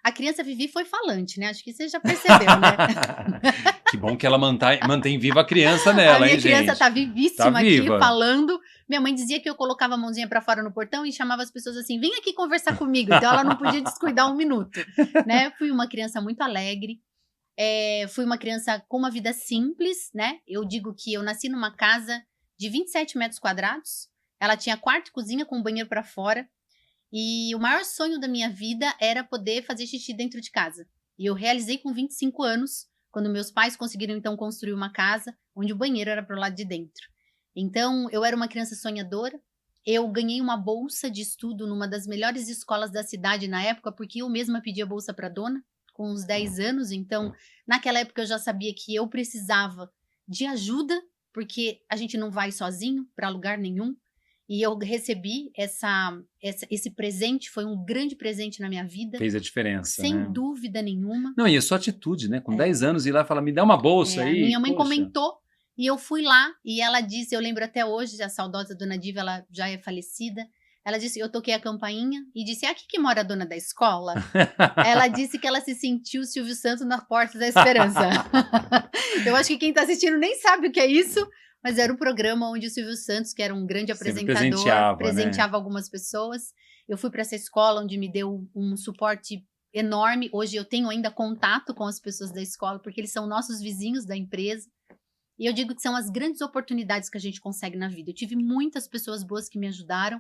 A criança Vivi foi falante, né? Acho que você já percebeu, né? Que bom que ela mantém viva a criança nela, A minha hein, criança gente? tá vivíssima Tá aqui, viva. falando. Minha mãe dizia que eu colocava a mãozinha pra fora no portão e chamava as pessoas assim, vem aqui conversar comigo. Então ela não podia descuidar um minuto, né? Fui uma criança muito alegre. Fui uma criança com uma vida simples, né? Eu digo que eu nasci numa casa de 27 metros quadrados. Ela tinha quarto e cozinha com banheiro pra fora. E o maior sonho da minha vida era poder fazer xixi dentro de casa. E eu realizei com 25 anos, quando meus pais conseguiram então construir uma casa onde o banheiro era pro lado de dentro. Então, eu era uma criança sonhadora. Eu ganhei uma bolsa de estudo numa das melhores escolas da cidade na época, porque eu mesma pedi a bolsa para a dona, com uns 10 anos. Então, naquela época eu já sabia que eu precisava de ajuda, porque a gente não vai sozinho para lugar nenhum. E eu recebi esse presente, foi um grande presente na minha vida, Fez a diferença, sem né? dúvida nenhuma. Não, e a sua atitude, né? Com 10 anos ir lá e falar, me dá uma bolsa aí. Minha mãe Poxa. comentou e eu fui lá e ela disse, eu lembro até hoje, a saudosa dona Diva, ela já é falecida. Ela disse, eu toquei a campainha e disse, é aqui que mora a dona da escola? Ela disse que ela se sentiu Silvio Santos na Porta da Esperança. Eu acho que quem está assistindo nem sabe o que é isso, mas era um programa onde o Silvio Santos, que era um grande Sempre apresentador, presenteava, né? algumas pessoas. Eu fui para essa escola onde me deu um suporte enorme. Hoje eu tenho ainda contato com as pessoas da escola, porque eles são nossos vizinhos da empresa. E eu digo que são as grandes oportunidades que a gente consegue na vida. Eu tive muitas pessoas boas que me ajudaram.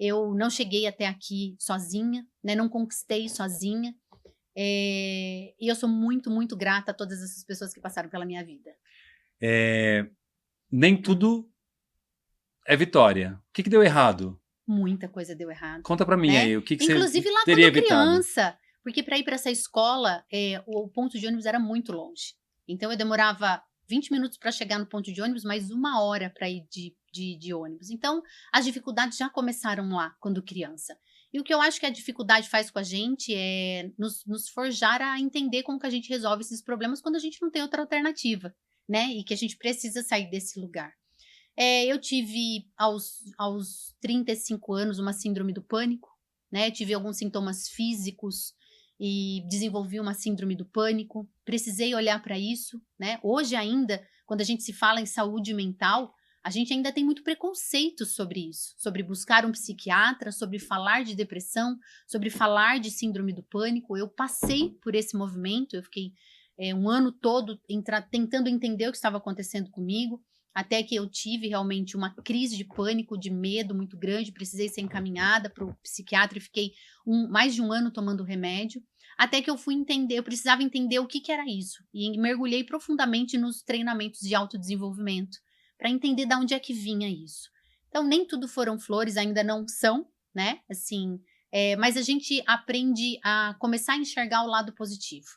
Eu não cheguei até aqui sozinha, né? Não conquistei sozinha. E eu sou muito, muito grata a todas essas pessoas que passaram pela minha vida. Nem tudo é vitória. O que deu errado? Muita coisa deu errado. Conta pra mim, né? aí, o que Inclusive você lá teria quando evitado? Criança, porque para ir para essa escola, o ponto de ônibus era muito longe. Então eu demorava 20 minutos para chegar no ponto de ônibus, mais 1 hora para ir de ônibus. Então as dificuldades já começaram lá quando criança. E o que eu acho que a dificuldade faz com a gente é nos forjar a entender como que a gente resolve esses problemas quando a gente não tem outra alternativa, né? E que a gente precisa sair desse lugar. Eu tive aos 35 anos uma síndrome do pânico, né? Tive alguns sintomas físicos e desenvolvi uma síndrome do pânico. Precisei olhar para isso, né? Hoje ainda, quando a gente se fala em saúde mental, a gente ainda tem muito preconceito sobre isso, sobre buscar um psiquiatra, sobre falar de depressão, sobre falar de síndrome do pânico. Eu passei por esse movimento, eu fiquei um ano todo tentando entender o que estava acontecendo comigo. Até que eu tive realmente uma crise de pânico, de medo muito grande, precisei ser encaminhada para o psiquiatra e fiquei mais de 1 ano tomando remédio, até que eu fui entender, eu precisava entender o que era isso, e mergulhei profundamente nos treinamentos de autodesenvolvimento, para entender de onde é que vinha isso. Então, nem tudo foram flores, ainda não são, né, assim, mas a gente aprende a começar a enxergar o lado positivo.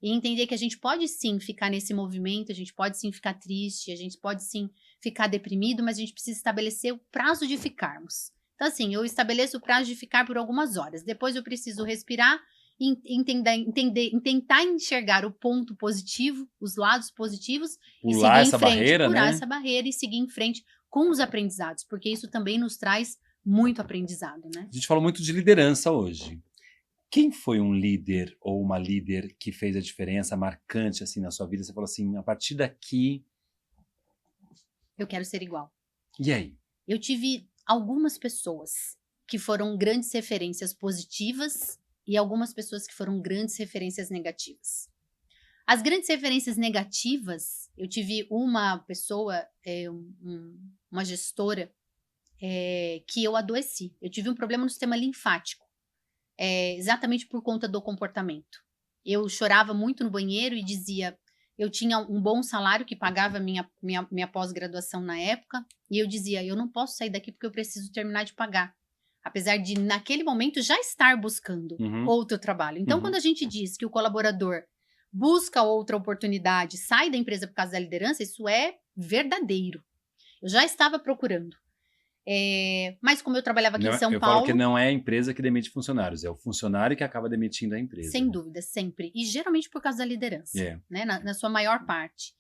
E entender que a gente pode sim ficar nesse movimento, a gente pode sim ficar triste, a gente pode sim ficar deprimido, mas a gente precisa estabelecer o prazo de ficarmos. Então, assim, eu estabeleço o prazo de ficar por algumas horas. Depois eu preciso respirar e tentar enxergar o ponto positivo, os lados positivos, e seguir em frente, curar essa barreira e seguir em frente com os aprendizados, porque isso também nos traz muito aprendizado, né? A gente falou muito de liderança hoje. Quem foi um líder ou uma líder que fez a diferença marcante assim na sua vida? Você falou assim, a partir daqui... Eu quero ser igual. E aí? Eu tive algumas pessoas que foram grandes referências positivas e algumas pessoas que foram grandes referências negativas. As grandes referências negativas, eu tive uma pessoa, uma gestora, que eu adoeci. Eu tive um problema no sistema linfático, exatamente por conta do comportamento. Eu chorava muito no banheiro e dizia... Eu tinha um bom salário que pagava minha pós-graduação na época, e eu dizia, eu não posso sair daqui porque eu preciso terminar de pagar. Apesar de, naquele momento, já estar buscando outro trabalho. Então, quando a gente diz que o colaborador busca outra oportunidade, sai da empresa por causa da liderança, isso é verdadeiro. Eu já estava procurando. Mas como eu trabalhava aqui em São Eu Paulo... falo que não é a empresa que demite funcionários, é o funcionário que acaba demitindo a empresa. Sem dúvida, sempre. E geralmente por causa da liderança, né? Na sua maior parte.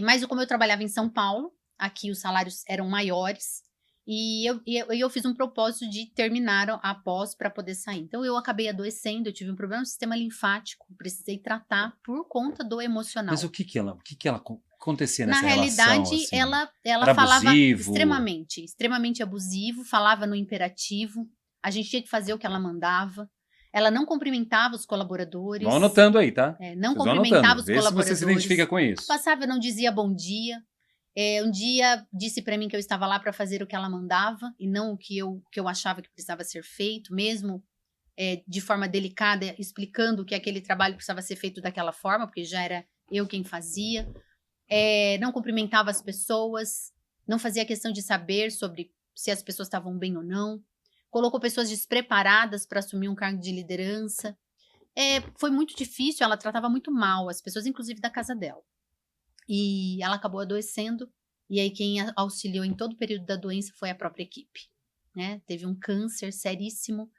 Mas como eu trabalhava em São Paulo, aqui os salários eram maiores, e eu fiz um propósito de terminar a pós para poder sair. Então eu acabei adoecendo, eu tive um problema no sistema linfático, precisei tratar por conta do emocional. Mas o que ela acontecia nessa relação? Na realidade, assim? ela falava abusivo? extremamente abusivo, falava no imperativo, a gente tinha que fazer o que ela mandava, ela não cumprimentava os colaboradores. Vão anotando aí, tá? Não cumprimentava os Vê colaboradores. se você se identifica com isso. Passava, não dizia bom dia. Um dia disse para mim que eu estava lá para fazer o que ela mandava e não o que eu achava que precisava ser feito, mesmo de forma delicada, explicando que aquele trabalho precisava ser feito daquela forma, porque já era eu quem fazia. Não cumprimentava as pessoas, não fazia questão de saber sobre se as pessoas estavam bem ou não. Colocou pessoas despreparadas para assumir um cargo de liderança. Foi muito difícil, ela tratava muito mal as pessoas, inclusive da casa dela. E ela acabou adoecendo, e aí quem auxiliou em todo o período da doença foi a própria equipe, né? Teve um câncer seríssimo,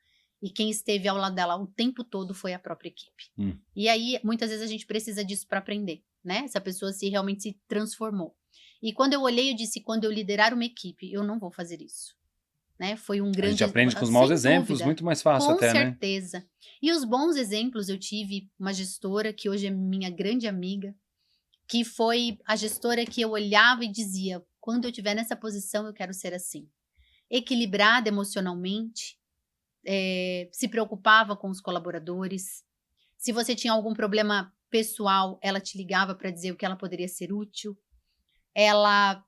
e quem esteve ao lado dela o tempo todo foi a própria equipe. E aí, muitas vezes a gente precisa disso para aprender, né? Essa pessoa realmente se transformou. E quando eu olhei, eu disse, quando eu liderar uma equipe, eu não vou fazer isso. Né? Foi um grande... A gente aprende com os maus exemplos, muito mais fácil até, né? Com certeza. E os bons exemplos, eu tive uma gestora que hoje é minha grande amiga, que foi a gestora que eu olhava e dizia, quando eu estiver nessa posição, eu quero ser assim. Equilibrada emocionalmente, se preocupava com os colaboradores. Se você tinha algum problema pessoal, ela te ligava para dizer o que ela poderia ser útil. Ela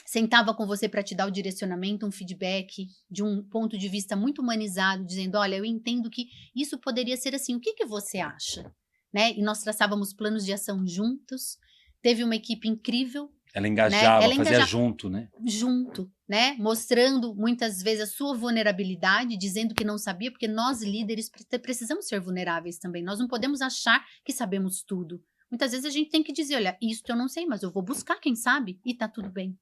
sentava com você para te dar o direcionamento, um feedback de um ponto de vista muito humanizado, dizendo, olha, eu entendo que isso poderia ser assim, o que você acha? Né? E nós traçávamos planos de ação juntos. Teve uma equipe incrível. Ela engajava, né? Fazia junto, né? Junto, né? Mostrando muitas vezes a sua vulnerabilidade, dizendo que não sabia, porque nós líderes precisamos ser vulneráveis também. Nós não podemos achar que sabemos tudo. Muitas vezes a gente tem que dizer, olha, isso eu não sei, mas eu vou buscar quem sabe e tá tudo bem.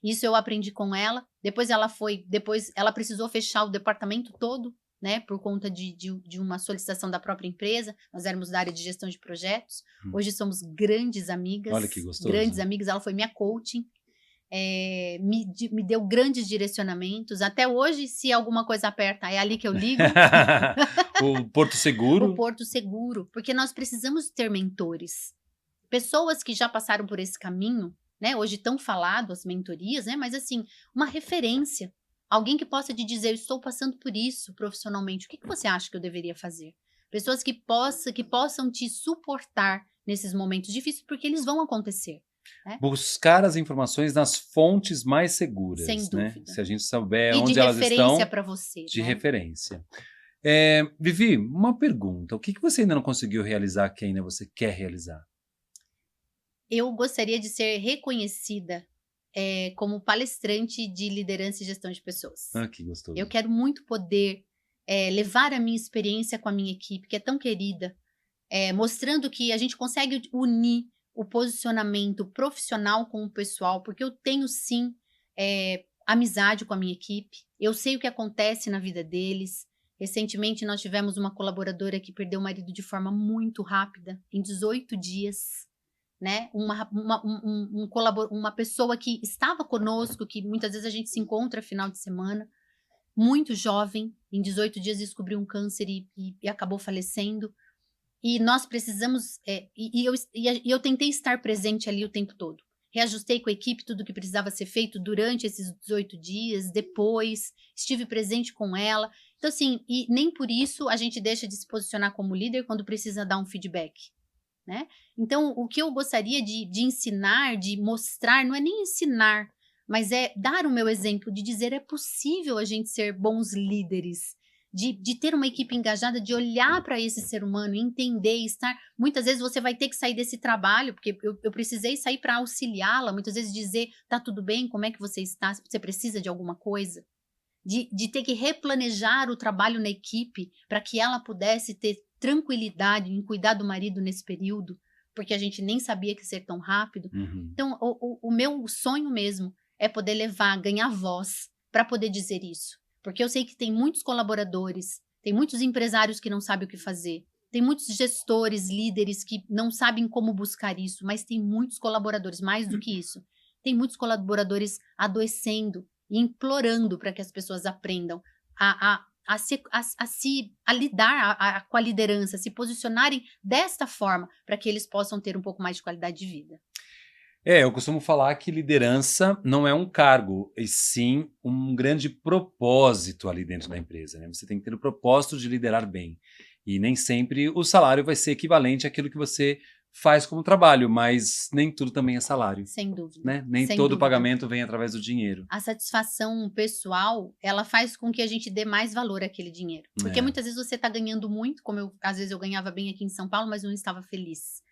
Isso eu aprendi com ela. Depois ela precisou fechar o departamento todo, né, por conta de uma solicitação da própria empresa. Nós éramos da área de gestão de projetos. Hoje somos grandes amigas. Olha que gostoso. Grandes amigas. Ela foi minha coaching. Me deu grandes direcionamentos. Até hoje, se alguma coisa aperta, é ali que eu ligo. O Porto Seguro. O Porto Seguro. Porque nós precisamos ter mentores. Pessoas que já passaram por esse caminho, né? Hoje tão falado as mentorias, né? Mas assim, uma referência. Alguém que possa te dizer, eu estou passando por isso profissionalmente, o que você acha que eu deveria fazer? Pessoas que possam te suportar nesses momentos difíceis, porque eles vão acontecer. Né? Buscar as informações nas fontes mais seguras. Sem dúvida. Né? Se a gente souber onde elas estão. De referência para você. De referência. Vivi, uma pergunta. O que você ainda não conseguiu realizar que ainda você quer realizar? Eu gostaria de ser reconhecida como palestrante de liderança e gestão de pessoas. Ah, que gostoso. Eu quero muito poder levar a minha experiência com a minha equipe, que é tão querida, mostrando que a gente consegue unir o posicionamento profissional com o pessoal, porque eu tenho sim amizade com a minha equipe, eu sei o que acontece na vida deles. Recentemente nós tivemos uma colaboradora que perdeu o marido de forma muito rápida, em 18 dias. Né? Uma pessoa que estava conosco, que muitas vezes a gente se encontra final de semana, muito jovem, em 18 dias descobriu um câncer e acabou falecendo. E nós precisamos, eu tentei estar presente ali o tempo todo. Reajustei com a equipe tudo o que precisava ser feito durante esses 18 dias, depois, estive presente com ela. Então assim, e nem por isso a gente deixa de se posicionar como líder quando precisa dar um feedback. Né? Então, o que eu gostaria de ensinar, de mostrar, não é nem ensinar, mas é dar o meu exemplo, de dizer é possível a gente ser bons líderes, de ter uma equipe engajada, de olhar para esse ser humano, entender, estar... Muitas vezes você vai ter que sair desse trabalho, porque eu precisei sair para auxiliá-la, muitas vezes dizer, tá tudo bem, como é que você está, você precisa de alguma coisa? De ter que replanejar o trabalho na equipe para que ela pudesse ter tranquilidade em cuidar do marido nesse período, porque a gente nem sabia que ia ser tão rápido. Uhum. Então, o meu sonho mesmo é poder levar, ganhar voz para poder dizer isso. Porque eu sei que tem muitos colaboradores, tem muitos empresários que não sabem o que fazer, tem muitos gestores, líderes que não sabem como buscar isso, mas tem muitos colaboradores, mais do que isso. Tem muitos colaboradores adoecendo e implorando para que as pessoas aprendam a lidar com a liderança, se posicionarem desta forma, para que eles possam ter um pouco mais de qualidade de vida. Eu costumo falar que liderança não é um cargo, e sim um grande propósito ali dentro da empresa, né? Você tem que ter o propósito de liderar bem. E nem sempre o salário vai ser equivalente àquilo que você faz como trabalho, mas nem tudo também é salário. Sem dúvida. Né? Nem Sem todo dúvida. pagamento vem através do dinheiro. A satisfação pessoal, ela faz com que a gente dê mais valor àquele dinheiro. Porque muitas vezes você está ganhando muito, como às vezes eu ganhava bem aqui em São Paulo, mas não estava feliz.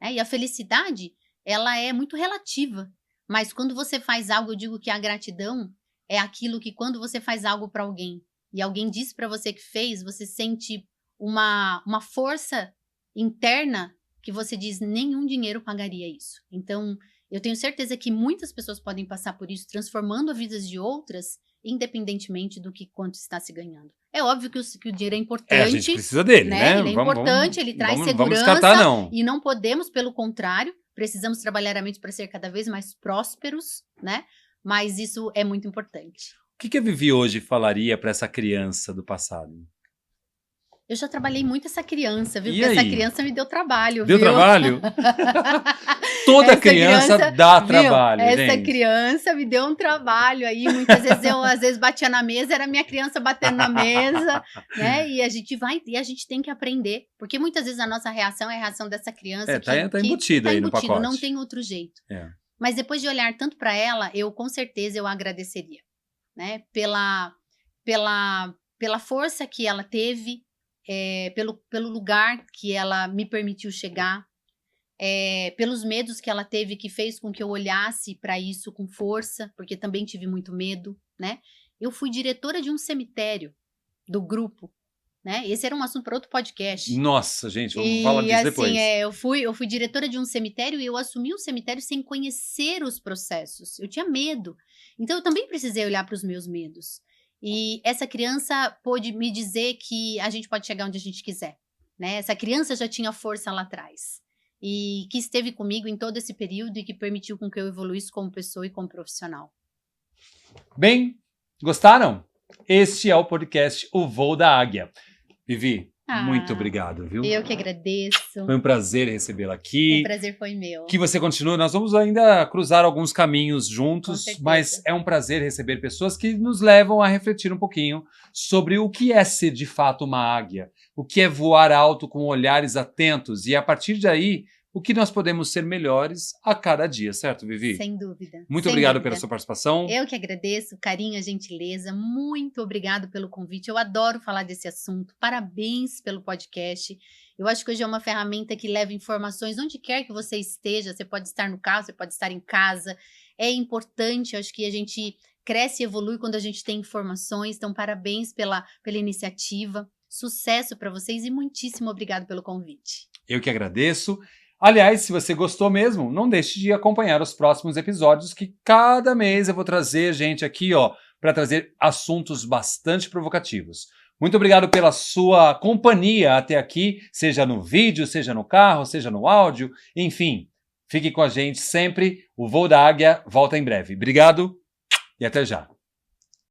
E a felicidade, ela é muito relativa. Mas quando você faz algo, eu digo que a gratidão é aquilo que quando você faz algo para alguém, e alguém diz para você que fez, você sente uma força interna que você diz, nenhum dinheiro pagaria isso. Então, eu tenho certeza que muitas pessoas podem passar por isso, transformando a vida de outras, independentemente do que quanto está se ganhando. É óbvio que o dinheiro é importante. A gente precisa dele, né? Ele é importante, ele traz segurança. Vamos descartar, não. E não podemos, pelo contrário, precisamos trabalhar a mente para ser cada vez mais prósperos, né? Mas isso é muito importante. O que a Vivi hoje falaria para essa criança do passado? Eu já trabalhei muito essa criança, viu? E Porque aí? essa criança me deu trabalho, Deu viu? trabalho? Toda criança dá trabalho, essa gente. criança me deu um trabalho aí. Muitas vezes eu batia na mesa, era minha criança batendo na mesa, né? E a gente tem que aprender. Porque muitas vezes a nossa reação é a reação dessa criança. Tá embutido aí no pacote. Não tem outro jeito. Mas depois de olhar tanto para ela, com certeza eu agradeceria, né? Pela força que ela teve, pelo lugar que ela me permitiu chegar, pelos medos que ela teve, que fez com que eu olhasse para isso com força, porque também tive muito medo, né? Eu fui diretora de um cemitério do grupo, né? Esse era um assunto para outro podcast. Nossa, gente, vamos falar disso depois. Eu fui diretora de um cemitério e eu assumi um cemitério sem conhecer os processos. Eu tinha medo. Então eu também precisei olhar para os meus medos. E essa criança pôde me dizer que a gente pode chegar onde a gente quiser, né? Essa criança já tinha força lá atrás e que esteve comigo em todo esse período e que permitiu com que eu evoluísse como pessoa e como profissional. Bem, gostaram? Este é o podcast O Voo da Águia. Vivi, muito obrigado, viu? Eu que agradeço. Foi um prazer recebê-la aqui. O prazer foi meu. Que você continue. Nós vamos ainda cruzar alguns caminhos juntos, mas é um prazer receber pessoas que nos levam a refletir um pouquinho sobre o que é ser de fato uma águia, o que é voar alto com olhares atentos e, a partir daí, o que nós podemos ser melhores a cada dia, certo, Vivi? Sem dúvida. Muito obrigado pela sua participação. Eu que agradeço, carinho, a gentileza. Muito obrigado pelo convite. Eu adoro falar desse assunto. Parabéns pelo podcast. Eu acho que hoje é uma ferramenta que leva informações onde quer que você esteja. Você pode estar no carro, você pode estar em casa. É importante, acho que a gente cresce e evolui quando a gente tem informações. Então, parabéns pela iniciativa. Sucesso para vocês e muitíssimo obrigado pelo convite. Eu que agradeço. Aliás, se você gostou mesmo, não deixe de acompanhar os próximos episódios, que cada mês eu vou trazer gente aqui, para trazer assuntos bastante provocativos. Muito obrigado pela sua companhia até aqui, seja no vídeo, seja no carro, seja no áudio, enfim, fique com a gente sempre. O Voo da Águia volta em breve. Obrigado e até já.